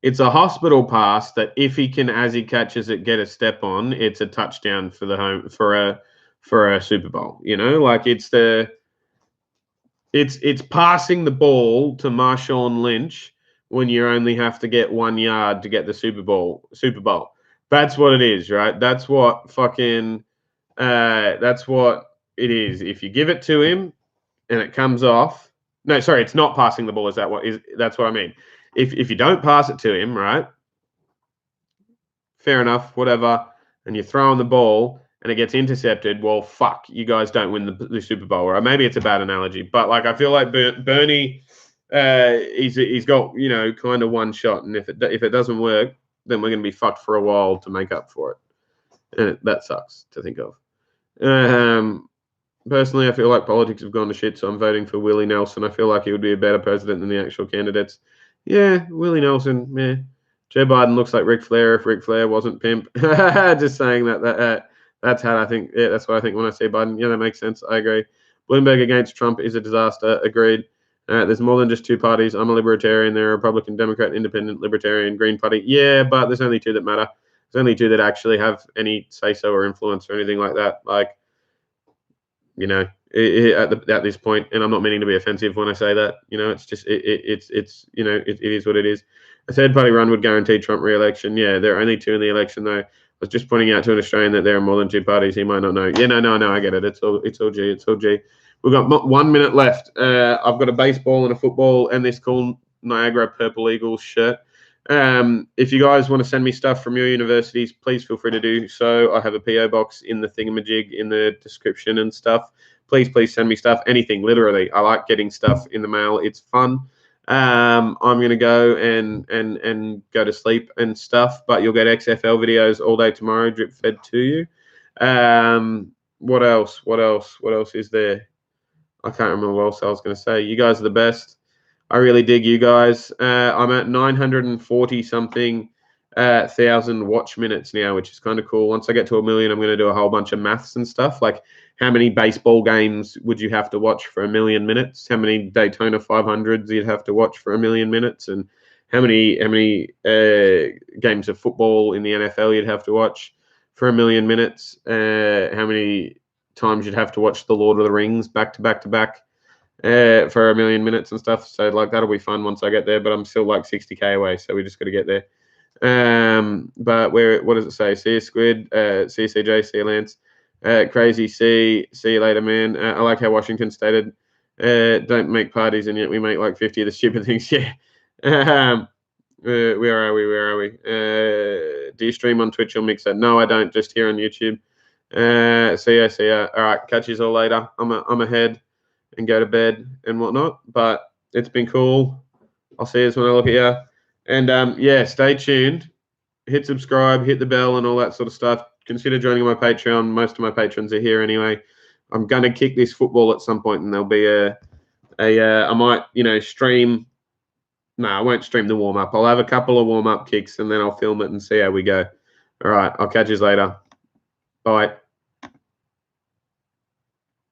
hospital pass that if he can, as he catches it, get a step on, it's a touchdown for the home for a Super Bowl. It's passing the ball to Marshawn Lynch when you only have to get 1 yard to get the Super Bowl. That's what it is, right? That's what it is. If you give it to him and it comes off, no, sorry, it's not passing the ball. That's what I mean. If you don't pass it to him, right? Fair enough, whatever. And you're throwing the ball and it gets intercepted. Well, fuck, you guys don't win the Super Bowl. Or maybe it's a bad analogy, but I feel like Bernie, he's got kind of one shot, and if it doesn't work, then we're going to be fucked for a while to make up for it. And that sucks to think of. Personally, I feel like politics have gone to shit, so I'm voting for Willie Nelson. I feel like he would be a better president than the actual candidates. Yeah, Willie Nelson, yeah. Joe Biden looks like Ric Flair if Ric Flair wasn't pimp. Just saying that's how I think. Yeah, that's what I think when I say Biden. Yeah, that makes sense. I agree. Bloomberg against Trump is a disaster. Agreed. There's more than just two parties. I'm a libertarian. There are Republican, Democrat, Independent, Libertarian, Green Party. Yeah, but there's only two that matter. There's only two that actually have any say-so or influence or anything like that. At this point, and I'm not meaning to be offensive when I say that. It's just it is what it is. A third-party run would guarantee Trump re-election. Yeah, there are only two in the election though. I was just pointing out to an Australian that there are more than two parties. He might not know. Yeah, no, I get it. It's all G. We've got 1 minute left. I've got a baseball and a football and this cool Niagara Purple Eagles shirt. If you guys want to send me stuff from your universities, please feel free to do so. I have a PO box in the thingamajig in the description and stuff. Please send me stuff. Anything, literally. I like getting stuff in the mail. It's fun. I'm gonna go and go to sleep and stuff. But you'll get XFL videos all day tomorrow, drip fed to you. What else? What else is there? I can't remember what else I was gonna say. You guys are the best. I really dig you guys. I'm at 940 something thousand watch minutes now, which is kind of cool. Once I get to 1 million, I'm going to do a whole bunch of maths and stuff. Like, how many baseball games would you have to watch for 1 million minutes? How many Daytona 500s you'd have to watch for 1 million minutes? And how many games of football in the NFL you'd have to watch for 1 million minutes? How many times you'd have to watch The Lord of the Rings back to back to back for 1 million minutes and stuff. So like that'll be fun once I get there. But I'm still like 60k away, so we just got to get there. But what does it say? See you, Squid. See you, CJ. See you, Lance. Crazy. See you later, man. I like how Washington stated, don't make parties, and yet we make like 50 of the stupid things. Yeah. Where are we? Where are we? Do you stream on Twitch or Mixer? No, I don't. Just here on YouTube. See ya. All right, catch you all later. I'm ahead and go to bed and whatnot. But it's been cool. I'll see you when I look at you. And yeah, stay tuned. Hit subscribe, hit the bell, and all that sort of stuff. Consider joining my Patreon. Most of my patrons are here anyway. I'm gonna kick this football at some point, and there'll be I might stream. No, I won't stream the warm up. I'll have a couple of warm up kicks, and then I'll film it and see how we go. All right, I'll catch you later. Bye.